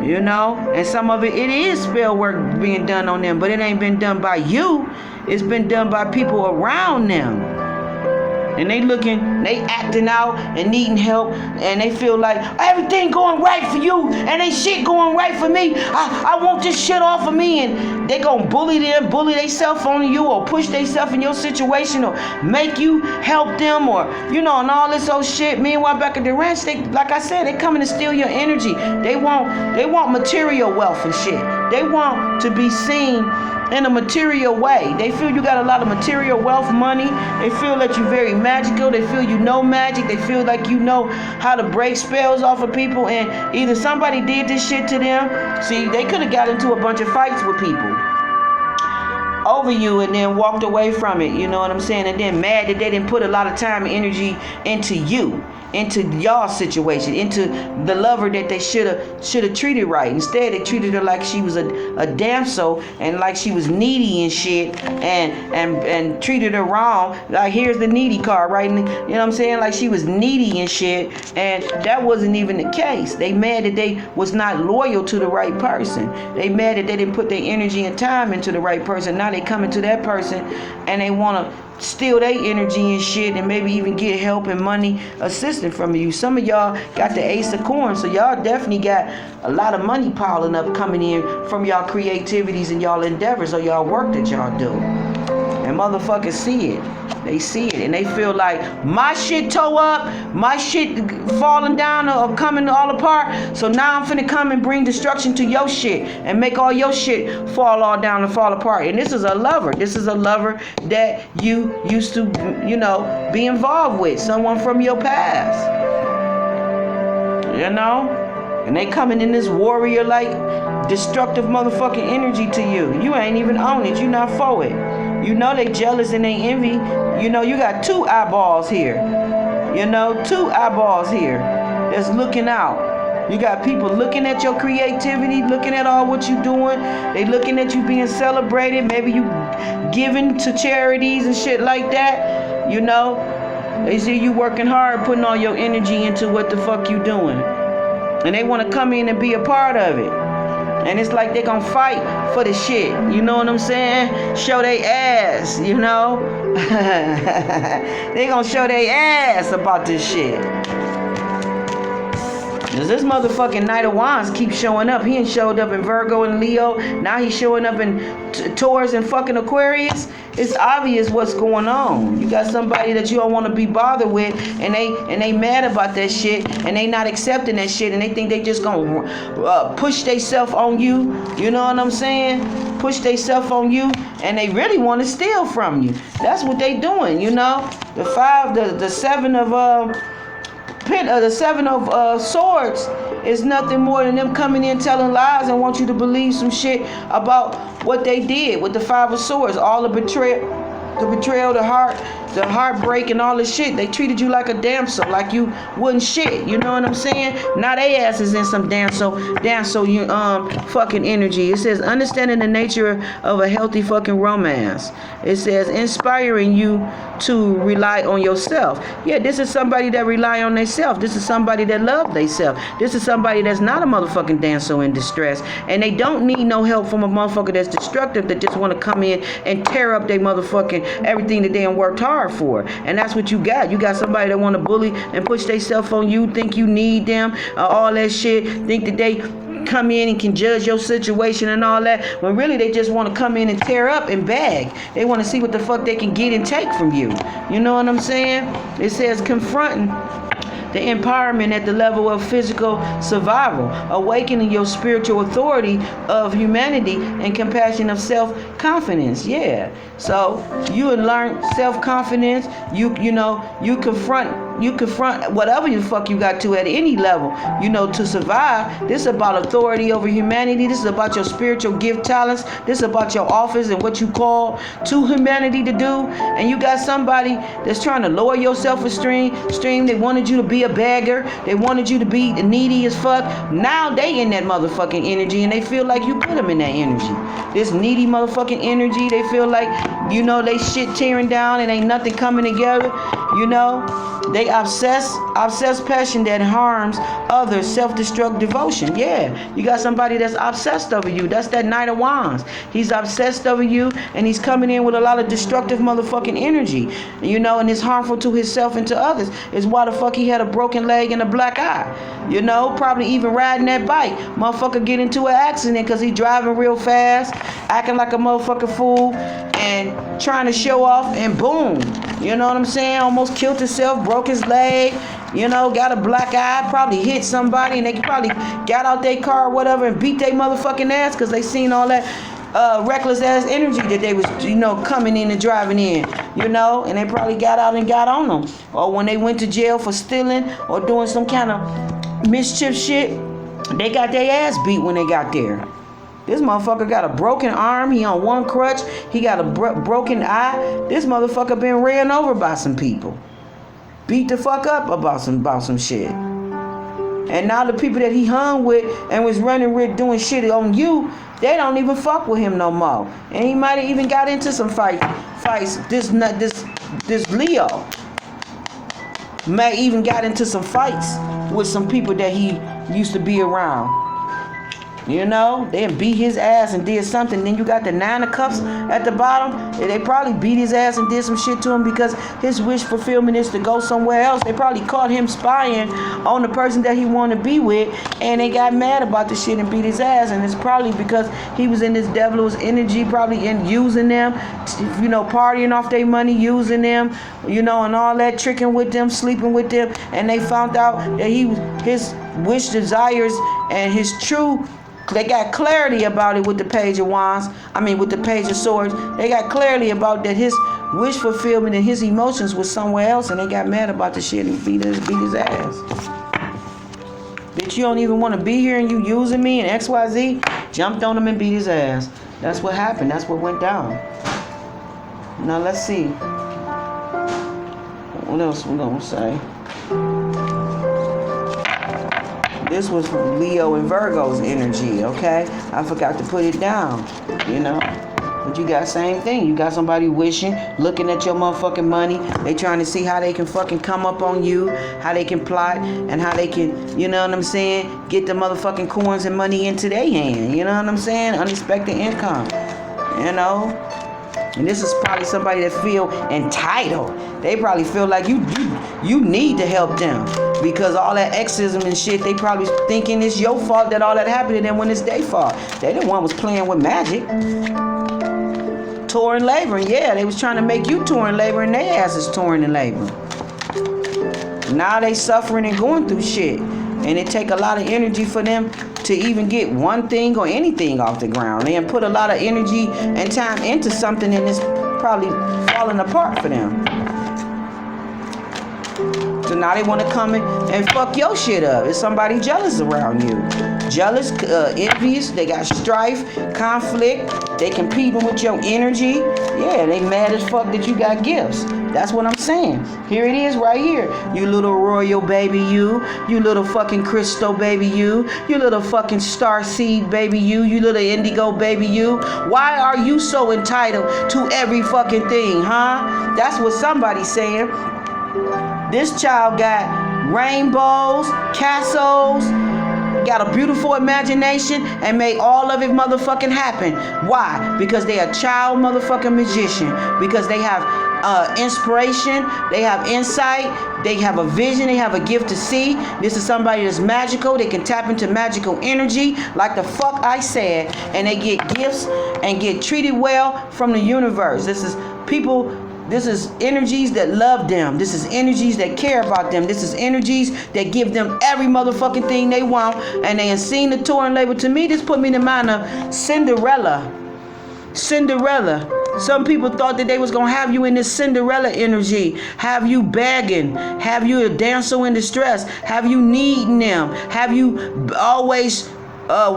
You know? And some of it is spell work being done on them, but it ain't been done by you. It's been done by people around them. And they acting out and needing help, and they feel like everything going right for you and ain't shit going right for me. I want this shit off of me, and they gonna bully themselves on you, or push themselves in your situation, or make you help them, or you know, and all this old shit. Meanwhile, back at the ranch, they, like I said, they coming to steal your energy. They want material wealth and shit. They want to be seen in a material way. They feel you got a lot of material wealth, money. They feel that you're very magical. They feel you know magic. They feel like you know how to break spells off of people, and either somebody did this shit to them. See, they could have got into a bunch of fights with people over you and then walked away from it, you know what I'm saying? And then mad that they didn't put a lot of time and energy into you, into y'all situation, into the lover that they should have treated right. Instead, they treated her like she was a damsel and like she was needy and shit, and treated her wrong. Like, here's the needy card, right? You know what I'm saying? Like she was needy and shit, and that wasn't even the case. They mad that they was not loyal to the right person. They mad that they didn't put their energy and time into the right person. Now they coming to that person and they want to steal their energy and shit, and maybe even get help and money assistance from you. Some of y'all got the ace of corn, so y'all definitely got a lot of money piling up coming in from y'all creativities and y'all endeavors or y'all work that y'all do. And motherfuckers see it. They see it and they feel like my shit toe up, my shit falling down or coming all apart. So now I'm finna come and bring destruction to your shit and make all your shit fall all down and fall apart. And this is a lover. This is a lover that you used to, be involved with. Someone from your past. And they coming in this warrior like destructive motherfucking energy to you. You ain't even on it. You not for it. They jealous and they envy. You got two eyeballs here. Two eyeballs here that's looking out. You got people looking at your creativity, looking at all what you doing. They looking at you being celebrated. Maybe you giving to charities and shit like that. They see you working hard, putting all your energy into what the fuck you doing. And they want to come in and be a part of it. And it's like they gonna fight for the shit. You know what I'm saying? Show they ass, They gonna show they ass about this shit. Cause this motherfucking Knight of Wands keeps showing up. He ain't showed up in Virgo and Leo. Now he's showing up in Taurus and fucking Aquarius. It's obvious what's going on. You got somebody that you don't want to be bothered with, and they mad about that shit, and they not accepting that shit, and they think they just gonna push theyself on you. You know what I'm saying? Push theyself on you, and they really want to steal from you. That's what they doing. The seven of swords is nothing more than them coming in telling lies and want you to believe some shit about what they did with the 5 of swords. All the betrayal, the heartbreak and all this shit. They treated you like a damsel, like you wasn't shit. You know what I'm saying? Now they ass is in some damsel fucking energy. It says understanding the nature of a healthy fucking romance. It says inspiring you to rely on yourself. Yeah, this is somebody that rely on themselves. This is somebody that love themselves. This is somebody that's not a motherfucking damsel in distress. And they don't need no help from a motherfucker that's destructive that just want to come in and tear up their motherfucking everything that they done worked hard for. And that's what you got. You got somebody that want to bully and push themselves on you, think you need them, all that shit, think that they come in and can judge your situation and all that, when really they just want to come in and tear up and bag. They want to see what the fuck they can get and take from you. You know what I'm saying? It says confronting the empowerment at the level of physical survival, awakening your spiritual authority of humanity and compassion of self-confidence. Yeah. So you learn self-confidence. You confront whatever the fuck you got to at any level, to survive. This is about authority over humanity. This is about your spiritual gift talents. This is about your office and what you call to humanity to do. And you got somebody that's trying to lower your self-esteem. They wanted you to be a beggar. They wanted you to be needy as fuck. Now they in that motherfucking energy and they feel like you put them in that energy. This needy motherfucking energy. They feel like, they shit tearing down and ain't nothing coming together. They obsess passion that harms others, self-destruct devotion. Yeah, you got somebody that's obsessed over you. That's that Knight of Wands. He's obsessed over you and he's coming in with a lot of destructive motherfucking energy, and it's harmful to himself and to others. It's why the fuck he had a broken leg and a black eye. Probably even riding that bike. Motherfucker get into an accident because he driving real fast, acting like a motherfucking fool and trying to show off, and boom. You know what I'm saying? Almost killed himself, broke his leg, got a black eye, probably hit somebody, and they probably got out their car or whatever and beat their motherfucking ass because they seen all that reckless ass energy that they was, coming in and driving in, and they probably got out and got on them. Or when they went to jail for stealing or doing some kind of mischief shit, they got their ass beat when they got there. This motherfucker got a broken arm. He on one crutch. He got a broken eye. This motherfucker been ran over by some people. Beat the fuck up about some shit. And now the people that he hung with and was running with doing shit on you, they don't even fuck with him no more. And he might have even got into some fights. This Leo may even got into some fights with some people that he used to be around. You know, they beat his ass and did something. Then you got the 9 of Cups at the bottom. They probably beat his ass and did some shit to him because his wish fulfillment is to go somewhere else. They probably caught him spying on the person that he wanted to be with, and they got mad about the shit and beat his ass. And it's probably because he was in this devilish energy, probably in using them, you know, partying off their money, using them, you know, and all that, tricking with them, sleeping with them. And they found out that his wish, desires, and his true, they got clarity about it with the Page of Wands. I mean, with the Page of Swords. They got clarity about that his wish fulfillment and his emotions was somewhere else, and they got mad about the shit and beat his ass. Bitch, you don't even want to be here and you using me and XYZ. Jumped on him and beat his ass. That's what happened. That's what went down. Now let's see. What else we gonna say? This was Leo and Virgo's energy, okay? I forgot to put it down, you know? But you got same thing. You got somebody wishing, looking at your motherfucking money. They trying to see how they can fucking come up on you, how they can plot, and how they can, you know what I'm saying, get the motherfucking coins and money into their hand. You know what I'm saying? Unexpected income, you know? And this is probably somebody that feel entitled. They probably feel like you need to help them. Because all that exism and shit, they probably thinking it's your fault that all that happened to them when it's their fault. They the one was playing with magic. Touring laboring, yeah, they was trying to make you touring labor and their asses touring and laboring. Now they suffering and going through shit. And it take a lot of energy for them to even get one thing or anything off the ground. They put a lot of energy and time into something and it's probably falling apart for them. So now they want to come in and fuck your shit up. It's somebody jealous around you. Jealous, envious, they got strife, conflict, they competing with your energy. Yeah, they mad as fuck that you got gifts. That's what I'm saying. Here it is right here. You little royal baby you little fucking crystal baby you little fucking star seed baby you little indigo baby you. Why are you so entitled to every fucking thing, huh? That's what somebody's saying. This child got rainbows, castles, got a beautiful imagination, and made all of it motherfucking happen. Why? Because they a child motherfucking magician. Because they have inspiration, they have insight, they have a vision, they have a gift to see. This is somebody that's magical. They can tap into magical energy like the fuck I said, and they get gifts and get treated well from the universe. This is people. This is energies that love them. This is energies that care about them. This is energies that give them every motherfucking thing they want. And they have seen the touring labor. To me, this put me in the mind of Cinderella. Cinderella. Some people thought that they was going to have you in this Cinderella energy. Have you begging. Have you a damsel in distress. Have you needing them. Have you always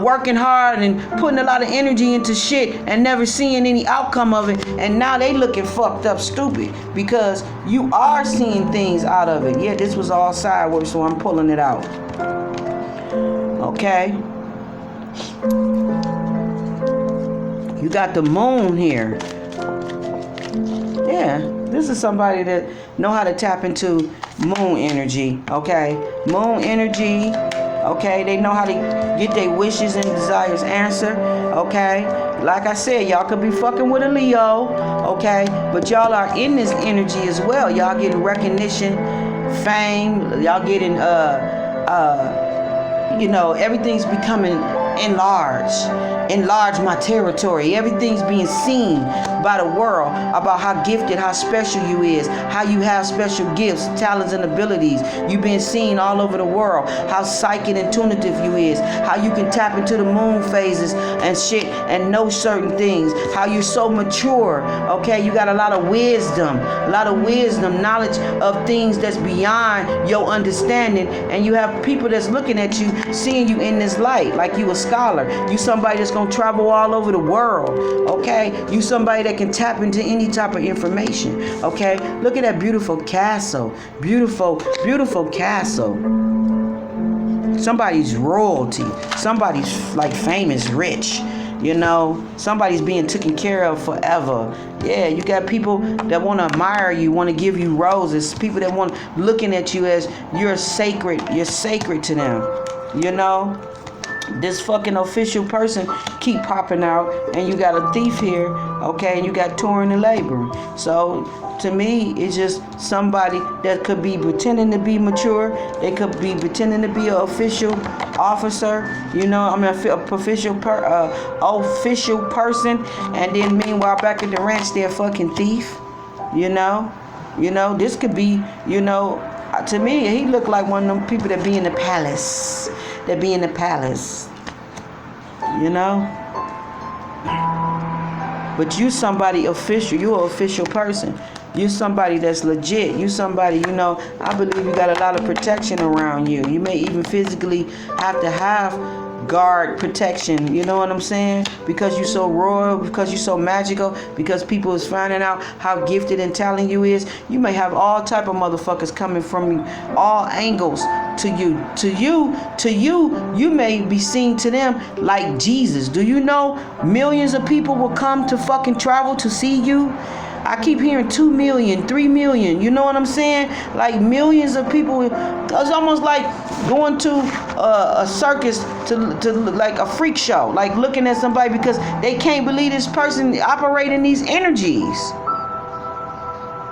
working hard and putting a lot of energy into shit and never seeing any outcome of it, and now they looking fucked up stupid because you are seeing things out of it. Yeah, this was all sideways, so I'm pulling it out. Okay, you got the moon here. Yeah, this is somebody that know how to tap into moon energy. Okay, moon energy. Okay, they know how to get their wishes and desires answered. Okay, like I said, y'all could be fucking with a Leo. Okay, but y'all are in this energy as well. Y'all getting recognition, fame. Y'all getting you know, everything's becoming enlarged. Enlarge my territory. Everything's being seen by the world about how gifted, how special you is, how you have special gifts, talents, and abilities. You being seen all over the world. How psychic and intuitive you is. How you can tap into the moon phases and shit and know certain things. How you're so mature. Okay, you got a lot of wisdom, knowledge of things that's beyond your understanding, and you have people that's looking at you, seeing you in this light, like you a scholar. You somebody that's gonna travel all over the world. Okay, you somebody that can tap into any type of information. Okay, look at that beautiful castle. Beautiful castle. Somebody's royalty. Somebody's like famous, rich. You know, somebody's being taken care of forever. Yeah, you got people that want to admire you, want to give you roses. People that want looking at you as you're sacred. You're sacred to them. You know, this fucking official person keep popping out, and you got a thief here, okay, and you got touring and laboring. So to me, it's just somebody that could be pretending to be mature. They could be pretending to be an official officer, official person, and then meanwhile back at the ranch they're a fucking thief. This could be, to me, he looked like one of them people that be in the palace. That be in the palace. But you somebody official. You an official person. You somebody that's legit. You somebody, I believe you got a lot of protection around you. You may even physically have to have guard protection, you know what I'm saying? Because you're so royal, because you're so magical, because people is finding out how gifted and talented you is. You may have all type of motherfuckers coming from all angles to you. You may be seen to them like Jesus. Do you know millions of people will come to fucking travel to see you? I keep hearing 2 million, 3 million. You know what I'm saying? Like millions of people. It's almost like going to a circus to like a freak show, like looking at somebody because they can't believe this person operating these energies.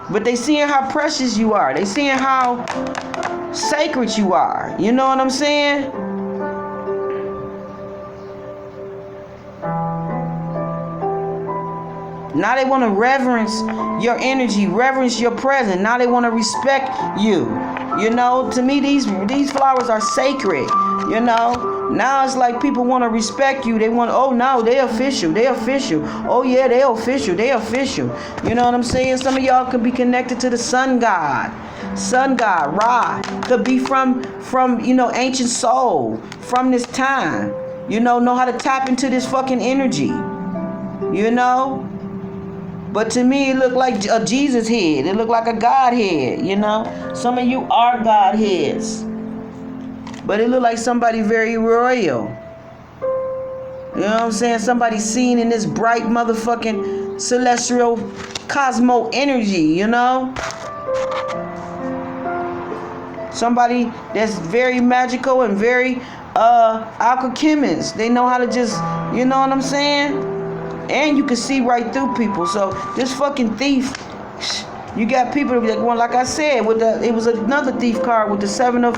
But they seeing how precious you are. They seeing how sacred you are. You know what I'm saying? Now they want to reverence your energy, reverence your presence. Now they want to respect you. To me, these flowers are sacred. Now it's like people want to respect you. They want, oh no, they official. Oh yeah, they official. You know what I'm saying? Some of y'all could be connected to the sun god. Ra, could be from ancient soul, from this time. Know how to tap into this fucking energy. But to me, it looked like a Jesus head. It looked like a God head, Some of you are God heads. But it looked like somebody very royal. You know what I'm saying? Somebody seen in this bright motherfucking celestial cosmo energy, Somebody that's very magical and very alchemist. They know how to just, you know what I'm saying? And you can see right through people. So this fucking thief, you got people that going, like I said, it was another thief card with the seven of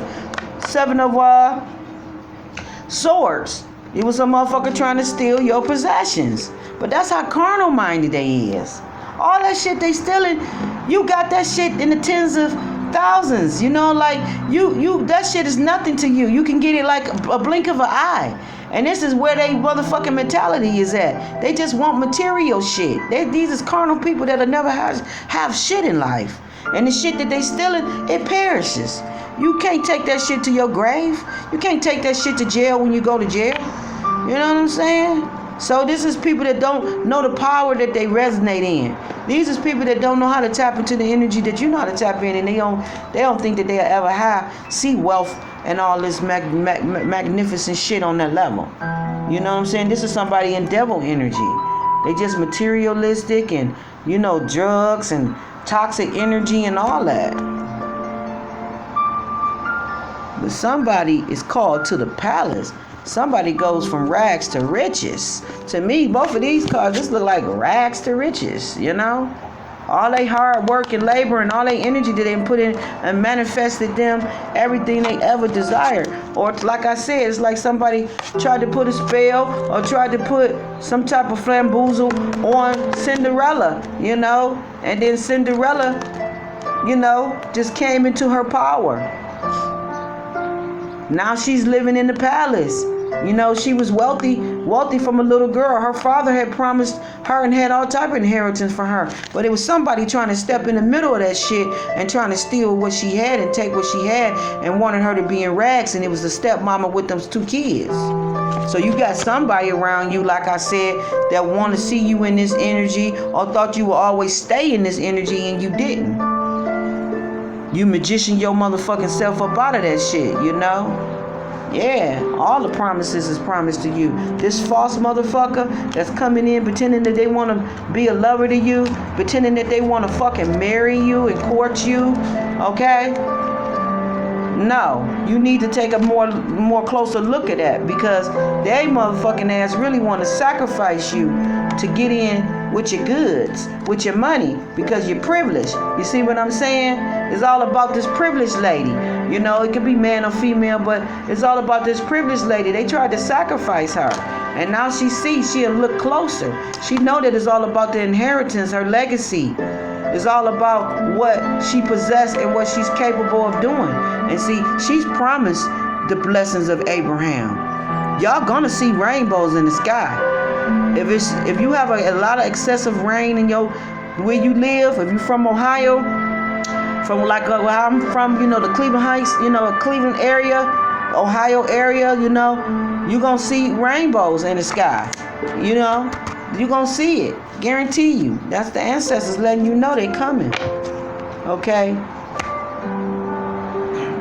swords. It was a motherfucker trying to steal your possessions. But that's how carnal minded they is. All that shit they stealing, you got that shit in the tens of thousands. Like you that shit is nothing to you. You can get it like a blink of an eye. And this is where they motherfucking mentality is at. They just want material shit. These is carnal people that'll never have shit in life. And the shit that they stealing, it perishes. You can't take that shit to your grave. You can't take that shit to jail when you go to jail. You know what I'm saying? So this is people that don't know the power that they resonate in. These is people that don't know how to tap into the energy that you know how to tap in, and they don't think that they'll ever see wealth and all this magnificent shit on that level. You know what I'm saying? This is somebody in devil energy. They just materialistic and, drugs and toxic energy and all that. But somebody is called to the palace. Somebody goes from rags to riches. To me, both of these cards just look like rags to riches, All they hard work and labor and all they energy that they put in and manifested them everything they ever desired. Or like I said, it's like somebody tried to put a spell or tried to put some type of flamboozle on Cinderella, And then Cinderella, just came into her power. Now she's living in the palace. She was wealthy from a little girl. Her father had promised her and had all type of inheritance for her. But it was somebody trying to step in the middle of that shit and trying to steal what she had and take what she had and wanted her to be in rags. And it was the stepmama with them 2 kids. So you got somebody around you, like I said, that want to see you in this energy or thought you would always stay in this energy and you didn't. You magician your motherfucking self up out of that shit, Yeah, all the promises is promised to you. This false motherfucker that's coming in pretending that they want to be a lover to you, pretending that they want to fucking marry you and court you, okay? No, you need to take a more closer look at that, because they motherfucking ass really want to sacrifice you to get in with your goods, with your money, because you're privileged. You see what I'm saying? It's all about this privileged lady. You know, it could be man or female, but it's all about this privileged lady. They tried to sacrifice her, and now she sees, she'll look closer. She know that it's all about the inheritance, her legacy. It's all about what she possessed and what she's capable of doing. And see, she's promised the blessings of Abraham. Y'all gonna see rainbows in the sky. If you have a lot of excessive rain in where you live, if you're from Ohio, from like where I'm from, you know, the Cleveland Heights, you know, Cleveland area, Ohio area, you know, you're gonna see rainbows in the sky. You know, you're gonna see it. Guarantee you. That's the ancestors letting you know they coming. Okay?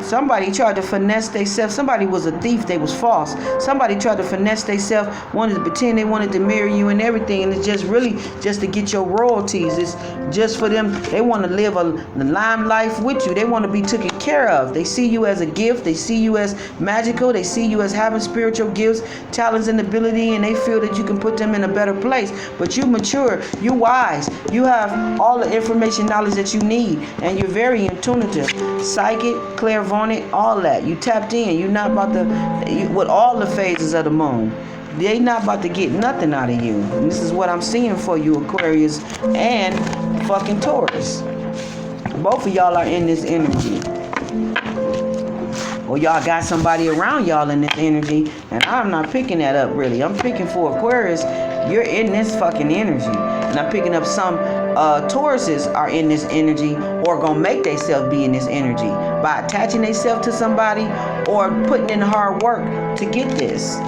Somebody tried to finesse themselves. Somebody was a thief. They was false. Somebody tried to finesse themselves, wanted to pretend they wanted to marry you and everything. And it's just really just to get your royalties. It's just for them. They want to live the lime life with you. They want to be taken care of. They see you as a gift. They see you as magical. They see you as having spiritual gifts, talents, and ability. And they feel that you can put them in a better place. But you mature. You wise. You have all the information, knowledge that you need. And you're very intuitive. Psychic, clairvoyant, all that. You tapped in. You're not about to, with all the phases of the moon. They not about to get nothing out of you. And this is what I'm seeing for you, Aquarius and fucking Taurus. Both of y'all are in this energy. Or y'all got somebody around y'all in this energy. And I'm not picking that up really. I'm picking for Aquarius. You're in this fucking energy. And I'm picking up some Tauruses are in this energy or gonna make themselves be in this energy by attaching themselves to somebody or putting in hard work to get this.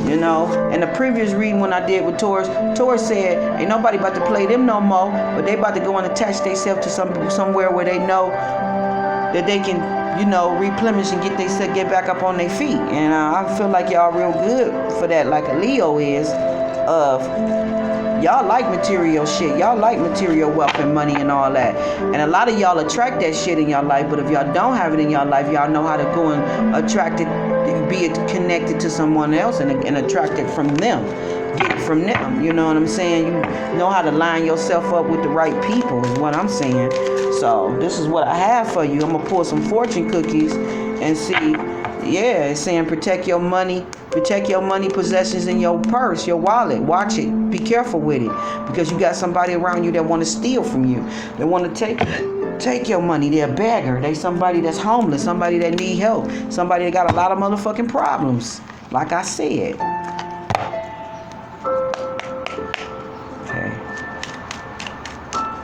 You know, in the previous reading when I did with Taurus, Taurus said ain't nobody about to play them no more, but they about to go and attach themselves to somewhere where they know that they can, you know, replenish and get back up on their feet. And I feel like y'all real good for that, like a Leo is. Y'all like material shit. Y'all like material wealth and money and all that. And a lot of y'all attract that shit in your life. But if y'all don't have it in your life, y'all know how to go and attract it, be it connected to someone else and attract it from them. Get it from them. You know what I'm saying? You know how to line yourself up with the right people is what I'm saying. So this is what I have for you. I'm going to pull some fortune cookies and see. Yeah, it's saying protect your money, possessions in your purse, your wallet. Watch it. Be careful with it, because you got somebody around you that want to steal from you. They want to take your money. They're a beggar. They somebody that's homeless, somebody that need help, somebody that got a lot of motherfucking problems. Like I said. Okay.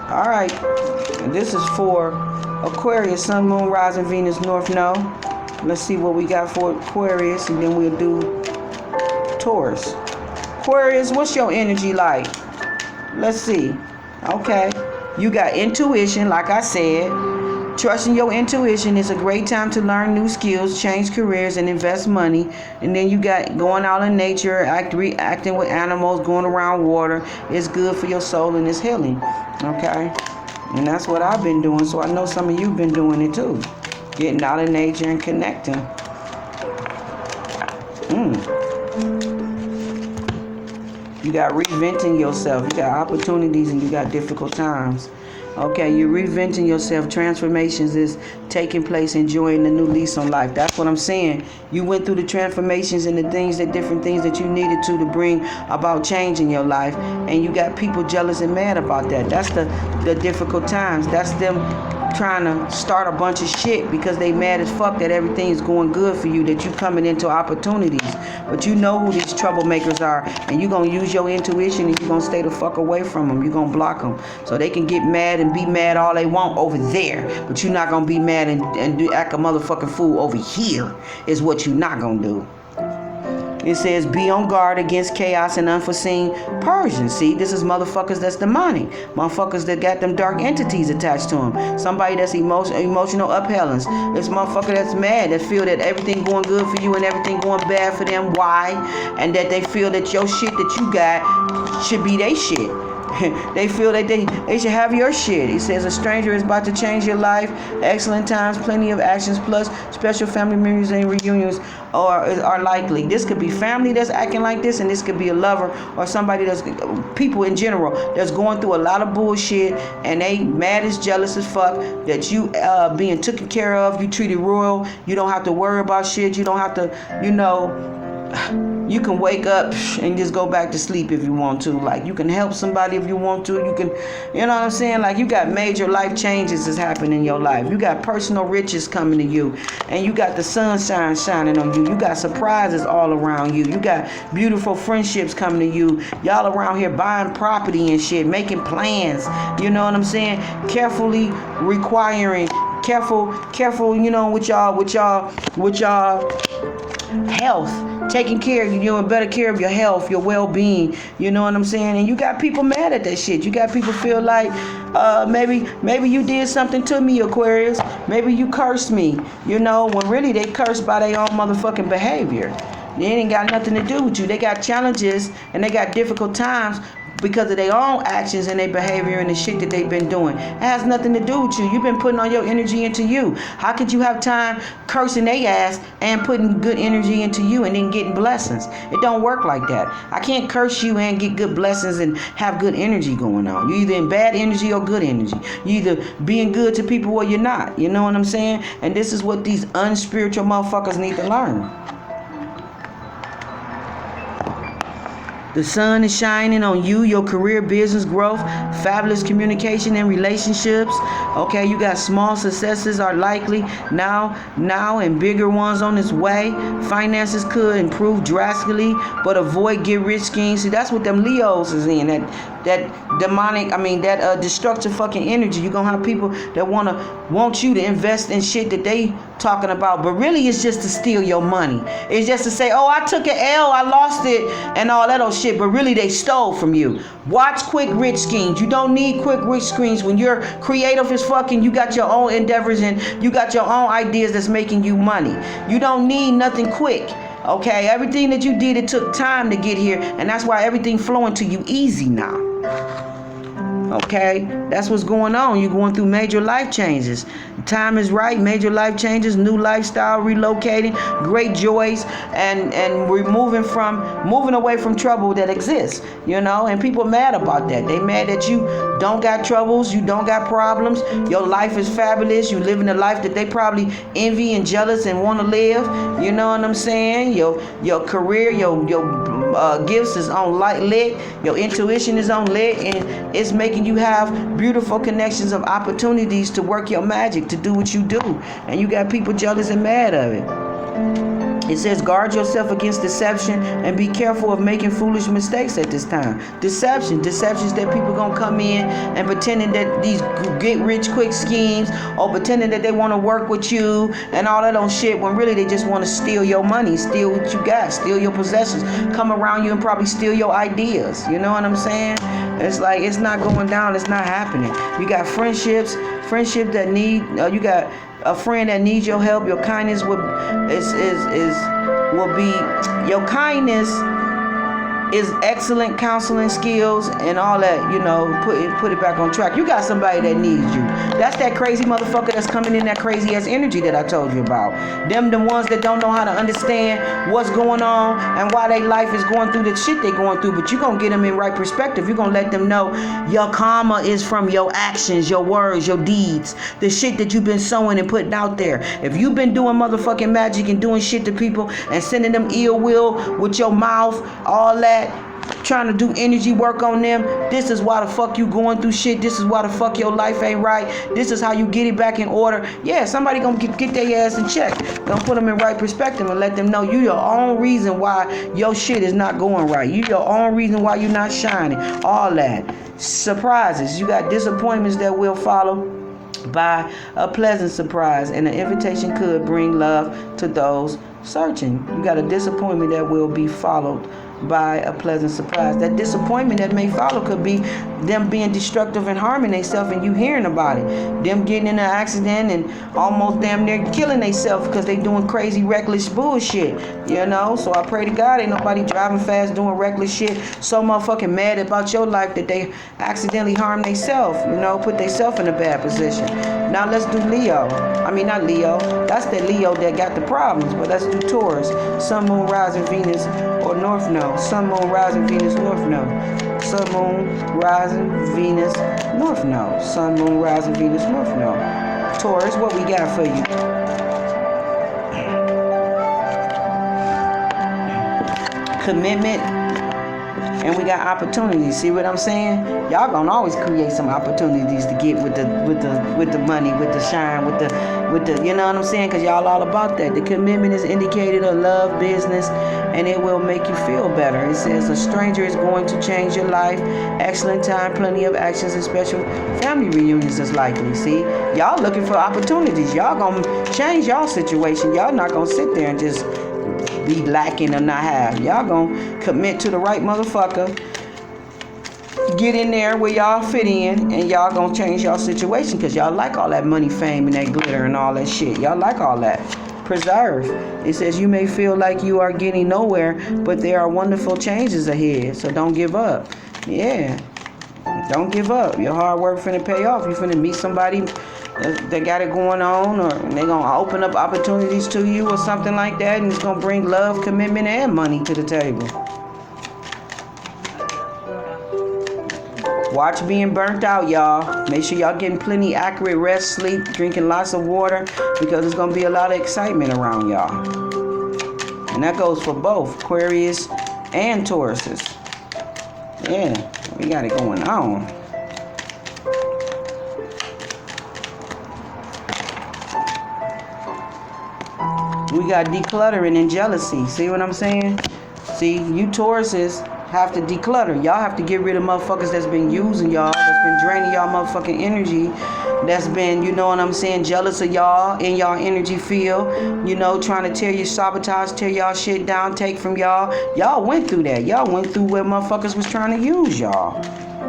All right. And this is for Aquarius, Sun, Moon, Rising, Venus, North Node. Let's see what we got for Aquarius, and then we'll do Taurus. Aquarius, what's your energy like? Let's see. Okay. You got intuition, like I said. Trusting your intuition is a great time to learn new skills, change careers, and invest money. And then you got going out in nature, reacting with animals, going around water. It's good for your soul and it's healing. Okay. And that's what I've been doing, so I know some of you been doing it too. Getting out in nature and connecting. You got reinventing yourself. You got opportunities and you got difficult times. Okay, you're reinventing yourself. Transformations is taking place, enjoying the new lease on life. That's what I'm saying. You went through the transformations and the different things that you needed to bring about change in your life. And you got people jealous and mad about that. That's the difficult times. That's them trying to start a bunch of shit because they mad as fuck that everything's going good for you, that you coming into opportunities. But you know who these troublemakers are, and you're going to use your intuition and you're going to stay the fuck away from them. You're going to block them. So they can get mad and be mad all they want over there, but you're not going to be mad and act a motherfucking fool over here is what you're not going to do. It says, be on guard against chaos and unforeseen Persians. See, this is motherfuckers that's demonic. Motherfuckers that got them dark entities attached to them. Somebody that's emotional uphellings. This motherfucker that's mad, that feel that everything going good for you and everything going bad for them. Why? And that they feel that your shit that you got should be their shit. They feel that they should have your shit. He says a stranger is about to change your life. Excellent times, plenty of actions, plus special family memories and reunions are likely. This could be family that's acting like this, and this could be a lover or somebody that's people in general that's going through a lot of bullshit, and they mad as jealous as fuck that you being taken care of. You treated royal. You don't have to worry about shit. You don't have to, you can wake up and just go back to sleep if you want to. Like, you can help somebody if you want to. You can, you know what I'm saying? Like, you got major life changes that's happening in your life. You got personal riches coming to you, and you got the sunshine shining on you. You got surprises all around you. You got beautiful friendships coming to you. Y'all around here buying property and shit, making plans. You know what I'm saying? Carefully requiring, careful, with y'all health, taking care of you, doing better care of your health, your well-being. You know what I'm saying? And you got people mad at that shit. You got people feel like maybe you did something to me, Aquarius. Maybe you cursed me. When really they cursed by their own motherfucking behavior. They ain't got nothing to do with you. They got challenges and they got difficult times because of their own actions and their behavior and the shit that they've been doing. It has nothing to do with you. You've been putting all your energy into you. How could you have time cursing their ass and putting good energy into you and then getting blessings? It don't work like that. I can't curse you and get good blessings and have good energy going on. You're either in bad energy or good energy. You're either being good to people or you're not. You know what I'm saying? And this is what these unspiritual motherfuckers need to learn. The sun is shining on you, your career, business growth, fabulous communication and relationships. Okay, you got small successes are likely now, and bigger ones on its way. Finances could improve drastically, but avoid get rich schemes. See, that's what them Leos is in. That demonic, that destructive fucking energy. You're gonna have people that want you to invest in shit that they talking about, but really it's just to steal your money. It's just to say, oh, I took an L, I lost it, and all that old shit, but really they stole from you. Watch quick rich schemes. You don't need quick rich schemes. When you're creative as fucking, you got your own endeavors and you got your own ideas that's making you money. You don't need nothing quick. Okay, everything that you did, it took time to get here, and that's why everything flowing to you easy now. Okay, that's what's going on. You're going through major life changes. Time is right. Major life changes, new lifestyle, relocating, great joys, and we're moving away from trouble that exists. And people are mad about that. They mad that you don't got troubles, you don't got problems. Your life is fabulous. You living a life that they probably envy and jealous and want to live. You know what I'm saying? Your career, your gifts is on lit. Your intuition is on lit, and it's making you have beautiful connections of opportunities to work your magic, to do what you do. And you got people jealous and mad of it. It says, guard yourself against deception and be careful of making foolish mistakes at this time. Deceptions that people gonna come in and pretending that these get rich quick schemes, or pretending that they want to work with you and all that on shit, when really they just want to steal your money, steal what you got, steal your possessions, come around you and probably steal your ideas. You know what I'm saying? It's like, it's not going down. It's not happening. You got friendships that need, you got a friend that needs your help. Your kindness will be your kindness is excellent counseling skills and all that. Put it back on track. You got somebody that needs you. That's that crazy motherfucker that's coming in, that crazy ass energy that I told you about. Them the ones that don't know how to understand what's going on and why their life is going through the shit they going through. But you gonna get them in right perspective. You're gonna let them know your karma is from your actions, your words, your deeds, the shit that you've been sowing and putting out there. If you've been doing motherfucking magic and doing shit to people and sending them ill will with your mouth, all that, trying to do energy work on them, this is why the fuck you going through shit. This is why the fuck your life ain't right. This is how you get it back in order. Yeah, somebody gonna get their ass in check. Gonna put them in right perspective and let them know you your own reason why your shit is not going right. You your own reason why you're not shining. All that. Surprises. You got disappointments that will follow by a pleasant surprise, and an invitation could bring love to those searching. You got a disappointment that will be followed by a pleasant surprise. That disappointment that may follow could be them being destructive and harming themselves and you hearing about it. Them getting in an accident and almost damn near killing themselves because they doing crazy reckless bullshit. You know? So I pray to God ain't nobody driving fast doing reckless shit so motherfucking mad about your life that they accidentally harm themselves. You know? Put themselves in a bad position. Now let's do Leo. I mean not Leo. That's the Leo that got the problems. But let's do Taurus. Sun, Moon, rising, Venus, or North Node. Sun, Moon, rising, Venus, North Node. Sun, Moon, rising, Venus, North Node. Sun, Moon, rising, Venus, North Node. Taurus, what we got for you? Commitment, and we got opportunities. See what I'm saying? Y'all gonna always create some opportunities to get with the money, with the shine, with the you know what I'm saying? Cause y'all all about that. The commitment is indicated of love, business, and it will make you feel better. It says a stranger is going to change your life. Excellent time, plenty of actions, and special family reunions is likely. See, y'all looking for opportunities. Y'all gonna change y'all situation. Y'all not gonna sit there and just be lacking or not have. Y'all gonna commit to the right motherfucker, get in there where y'all fit in, and y'all gonna change y'all situation because y'all like all that money, fame, and that glitter and all that shit. Y'all like all that. Preserve. It says you may feel like you are getting nowhere, but there are wonderful changes ahead, so don't give up. Yeah, don't give up. Your hard work finna pay off. You finna meet somebody that got it going on, or they gonna open up opportunities to you or something like that, and it's gonna bring love, commitment, and money to the table. Watch being burnt out, y'all. Make sure y'all getting plenty accurate rest, sleep, drinking lots of water, because there's gonna be a lot of excitement around y'all. And that goes for both Aquarius and Tauruses. Yeah, we got it going on. We got decluttering and jealousy. See what I'm saying? See, you Tauruses have to declutter. Y'all have to get rid of motherfuckers that's been using y'all, that's been draining y'all motherfucking energy, that's been, you know what I'm saying, jealous of y'all in y'all energy field, you know, trying to tear you, sabotage, tear y'all shit down, take from y'all. Y'all went through that. Y'all went through where motherfuckers was trying to use y'all.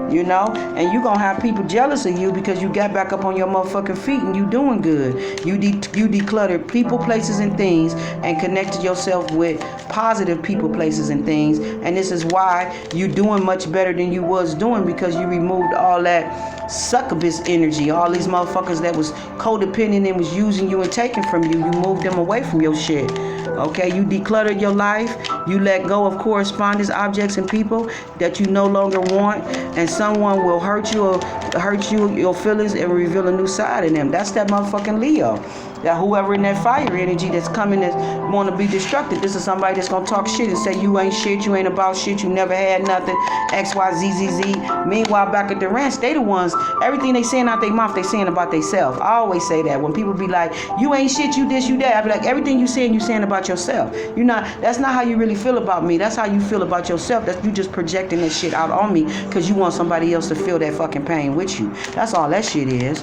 You know, and you gonna have people jealous of you because you got back up on your motherfucking feet and you doing good. You decluttered people, places, and things, and connected yourself with positive people, places, and things. And this is why you doing much better than you was doing, because you removed all that succubus energy, all these motherfuckers that was codependent and was using you and taking from you. You moved them away from your shit. Okay, you decluttered your life. You let go of correspondence, objects, and people that you no longer want, and someone will hurt you or hurt you, your feelings, and reveal a new side in them. That's that motherfucking Leo. That whoever in that fire energy that's coming that want to be destructive, this is somebody that's going to talk shit and say you ain't shit, you ain't about shit, you never had nothing, X, Y, Z, Z, Z. Meanwhile, back at the ranch, they the ones, everything they saying out their mouth, they saying about themselves. I always say that. When people be like, you ain't shit, you this, you that, I be like, everything you saying about yourself. You're not, that's not how you really feel about me. That's how you feel about yourself. That's you just projecting that shit out on me because you want somebody else to feel that fucking pain with you. That's all that shit is.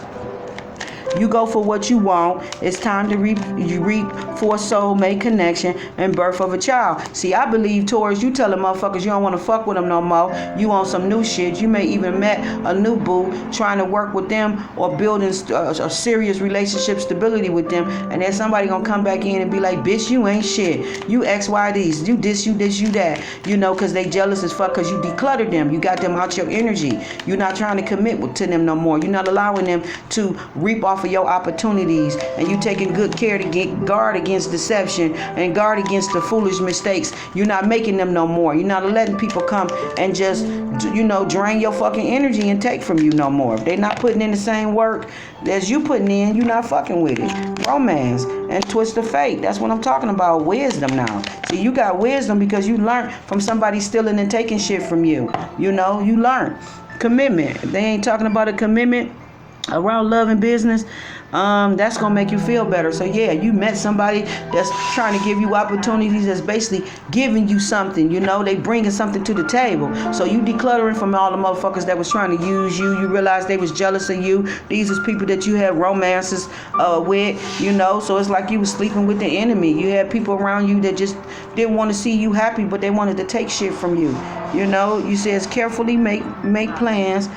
You go for what you want. It's time to reap for a soulmate connection and birth of a child. See, I believe, Taurus, you telling motherfuckers you don't want to fuck with them no more. You want some new shit. You may even met a new boo trying to work with them or building a serious relationship stability with them. And then somebody gonna come back in and be like, bitch, you ain't shit. You X, Y, D's. You this, you that. You know, because they jealous as fuck because you decluttered them. You got them out your energy. You're not trying to commit to them no more. You're not allowing them to reap off of your opportunities, and you taking good care to guard against deception and guard against the foolish mistakes. You're not making them no more. You're not letting people come and just, you know, drain your fucking energy and take from you no more. If they're not putting in the same work as you putting in, you're not fucking with it. Romance and twist of fate. That's what I'm talking about. Wisdom now. See, you got wisdom because you learned from somebody stealing and taking shit from you. You know, you learned. Commitment. If they ain't talking about a commitment around love and business, that's gonna make you feel better. So yeah, you met somebody that's trying to give you opportunities, that's basically giving you something, you know, they bringing something to the table. So you decluttering from all the motherfuckers that was trying to use you. You realize they was jealous of you. These is people that you had romances with, you know. So it's like you was sleeping with the enemy. You had people around you that just didn't want to see you happy, but they wanted to take shit from you. You know, you says carefully make plans.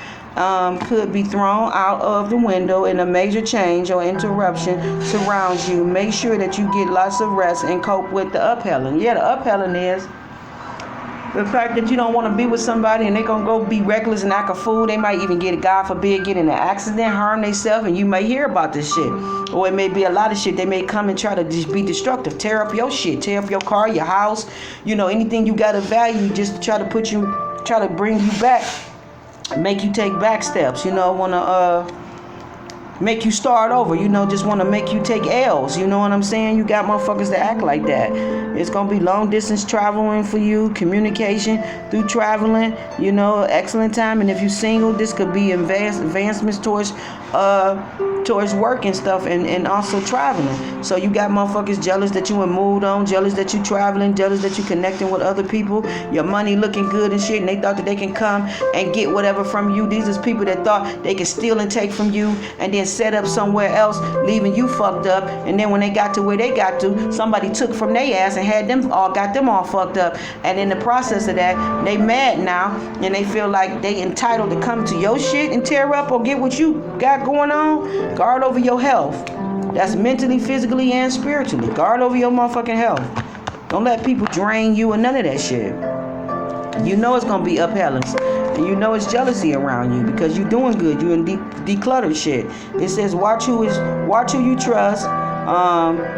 Could be thrown out of the window, and a major change or interruption surrounds you. Make sure that you get lots of rest and cope with the uphelling. Yeah, the uphelling is the fact that you don't want to be with somebody and they're going to go be reckless and act a fool. They might even get, God forbid, get in an accident, harm themselves, and you may hear about this shit. Or it may be a lot of shit. They may come and try to just be destructive, tear up your shit, tear up your car, your house, you know, anything you got of value, just to try to bring you back. Make you take back steps, you know, want to make you start over, you know, just want to make you take L's, you know what I'm saying? You got motherfuckers that act like that. It's going to be long distance traveling for you, communication through traveling, you know, excellent time. And if you're single, this could be advancements towards work and stuff, and also traveling. So you got motherfuckers jealous that you in moved on, jealous that you traveling, jealous that you connecting with other people, your money looking good and shit, and they thought that they can come and get whatever from you. These is people that thought they could steal and take from you and then set up somewhere else, leaving you fucked up. And then when they got to where they got to, somebody took from their ass and got them all fucked up. And in the process of that, they mad now, and they feel like they entitled to come to your shit and tear up or get what you got going on. Guard over your health. That's mentally, physically, and spiritually. Guard over your motherfucking health. Don't let people drain you or none of that shit. You know it's gonna be uphellings, and you know it's jealousy around you because you're doing good. You in decluttered shit. It says watch who you trust.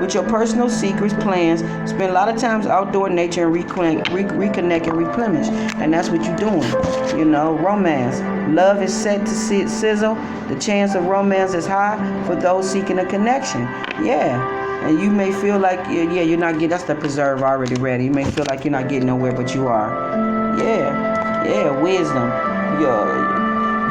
With your personal secrets, plans. Spend a lot of times outdoor nature and reconnect and replenish. And that's what you're doing. You know, romance. Love is set to sizzle. The chance of romance is high for those seeking a connection. Yeah. And you may feel like, you're not getting, that's the preserve already ready. You may feel like you're not getting nowhere, but you are. Yeah, wisdom.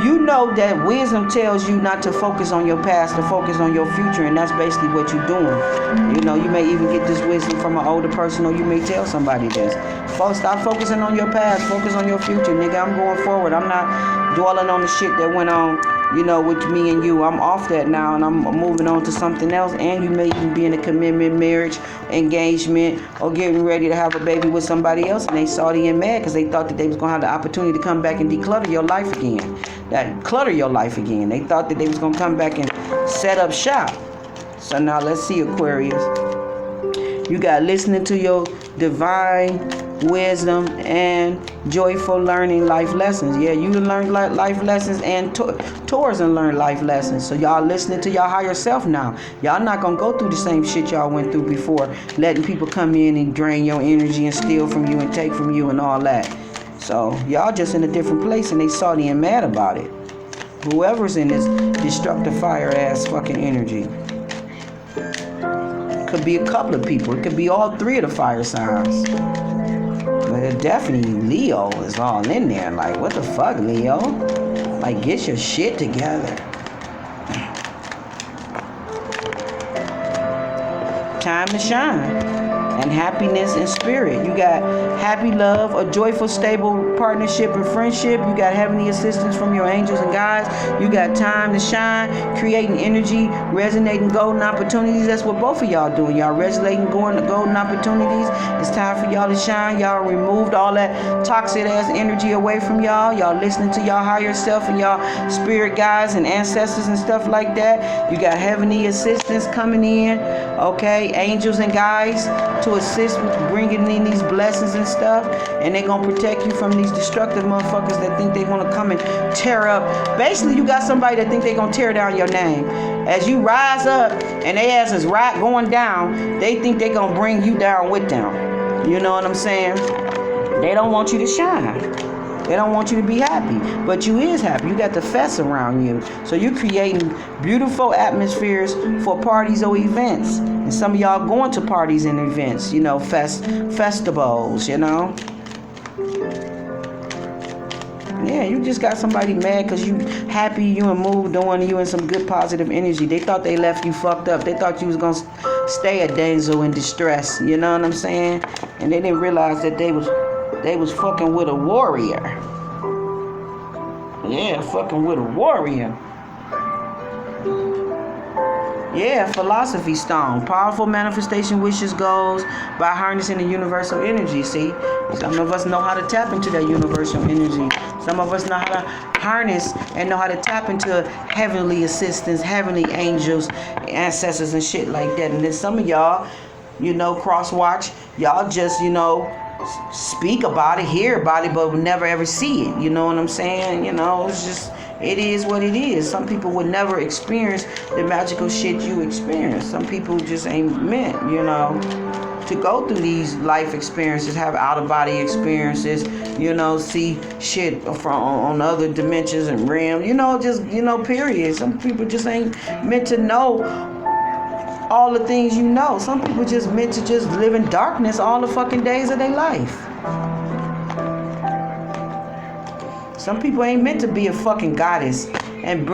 You know that wisdom tells you not to focus on your past, to focus on your future, and that's basically what you're doing. You know, you may even get this wisdom from an older person, or you may tell somebody this. Stop focusing on your past, focus on your future, nigga. I'm going forward. I'm not dwelling on the shit that went on, you know, with me and you. I'm off that now, and I'm moving on to something else. And you may even be in a commitment, marriage, engagement, or getting ready to have a baby with somebody else, and they salty and mad because they thought that they was gonna have the opportunity to come back and declutter your life again. Clutter your life again. They thought that they was gonna come back and set up shop. So now let's see, Aquarius. You got listening to your divine wisdom and joyful learning life lessons. Yeah, you learn life lessons, and Taurus and learn life lessons. So y'all listening to y'all higher self now. Y'all not gonna go through the same shit y'all went through before, letting people come in and drain your energy and steal from you and take from you and all that. So y'all just in a different place, and they salty and mad about it. Whoever's in this destructive fire ass fucking energy. Could be a couple of people. It could be all three of the fire signs. But it definitely Leo is all in there. Like, what the fuck, Leo? Like, get your shit together. Time to shine. And happiness and spirit. You got happy love, a joyful, stable partnership and friendship. You got heavenly assistance from your angels and guides. You got time to shine, creating energy, resonating golden opportunities. That's what both of y'all doing. Y'all resonating golden opportunities. It's time for y'all to shine. Y'all removed all that toxic ass energy away from y'all. Y'all listening to y'all higher self and y'all spirit guides and ancestors and stuff like that. You got heavenly assistance coming in. Okay, angels and guides to assist with bringing in these blessings and stuff, and they're gonna protect you from these destructive motherfuckers that think they want to come and tear up. Basically, you got somebody that think they gonna tear down your name. As you rise up and they ass is right going down, they think they gonna bring you down with them. You know what I'm saying? They don't want you to shine. They don't want you to be happy, but you is happy. You got the fest around you. So you're creating beautiful atmospheres for parties or events. And some of y'all going to parties and events, you know, festivals, you know. Yeah, you just got somebody mad because you happy, you and moved on, you in some good positive energy. They thought they left you fucked up. They thought you was going to stay a damsel in distress. You know what I'm saying? And they didn't realize that they was fucking with a warrior. Yeah, fucking with a warrior. Yeah, philosophy stone. Powerful manifestation wishes goals by harnessing the universal energy. See, some of us know how to tap into that universal energy. Some of us know how to harness and know how to tap into heavenly assistance, heavenly angels, ancestors and shit like that. And then some of y'all, cross watch, y'all just, speak about it, hear about it, but will never ever see it. You know what I'm saying? It's just, it is what it is. Some people would never experience the magical shit you experience. Some people just ain't meant, to go through these life experiences, have out-of-body experiences, see shit from on other dimensions and realms, period. Some people just ain't meant to know all the things you know. Some people just meant to just live in darkness all the fucking days of their life. Some people ain't meant to be a fucking goddess and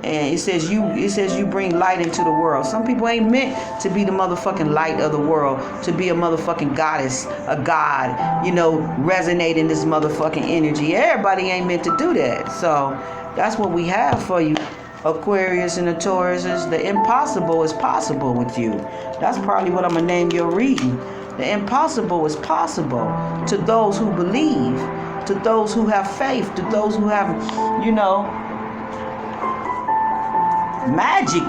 it says you bring light into the world. Some people ain't meant to be the motherfucking light of the world, to be a motherfucking goddess, a god, resonate in this motherfucking energy. Everybody ain't meant to do that. So that's what we have for you, Aquarius and the Tauruses. The impossible is possible with you. That's probably what I'm gonna name your reading. The impossible is possible to those who believe, to those who have faith, to those who have, magic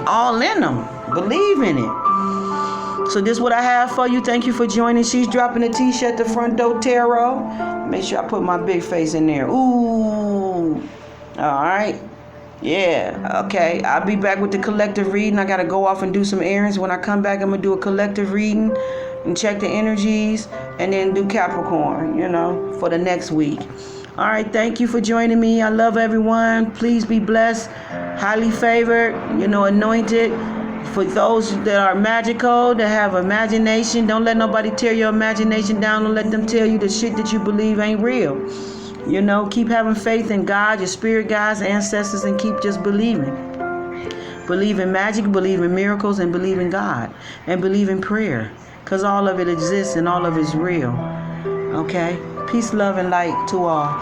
all in them. Believe in it. So this is what I have for you. Thank you for joining. She's dropping a t-shirt, the front door tarot. Make sure I put my big face in there. Ooh. All right. Yeah. Okay. I'll be back with the collective reading. I got to go off and do some errands. When I come back, I'm going to do a collective reading and check the energies and then do Capricorn, for the next week. All right. Thank you for joining me. I love everyone. Please be blessed. Highly favored, anointed. For those that are magical, that have imagination, don't let nobody tear your imagination down. Don't let them tell you the shit that you believe ain't real. Keep having faith in God, your spirit guides, ancestors, and keep just believing. Believe in magic, believe in miracles, and believe in God. And believe in prayer. Because all of it exists and all of it is real. Okay? Peace, love, and light to all.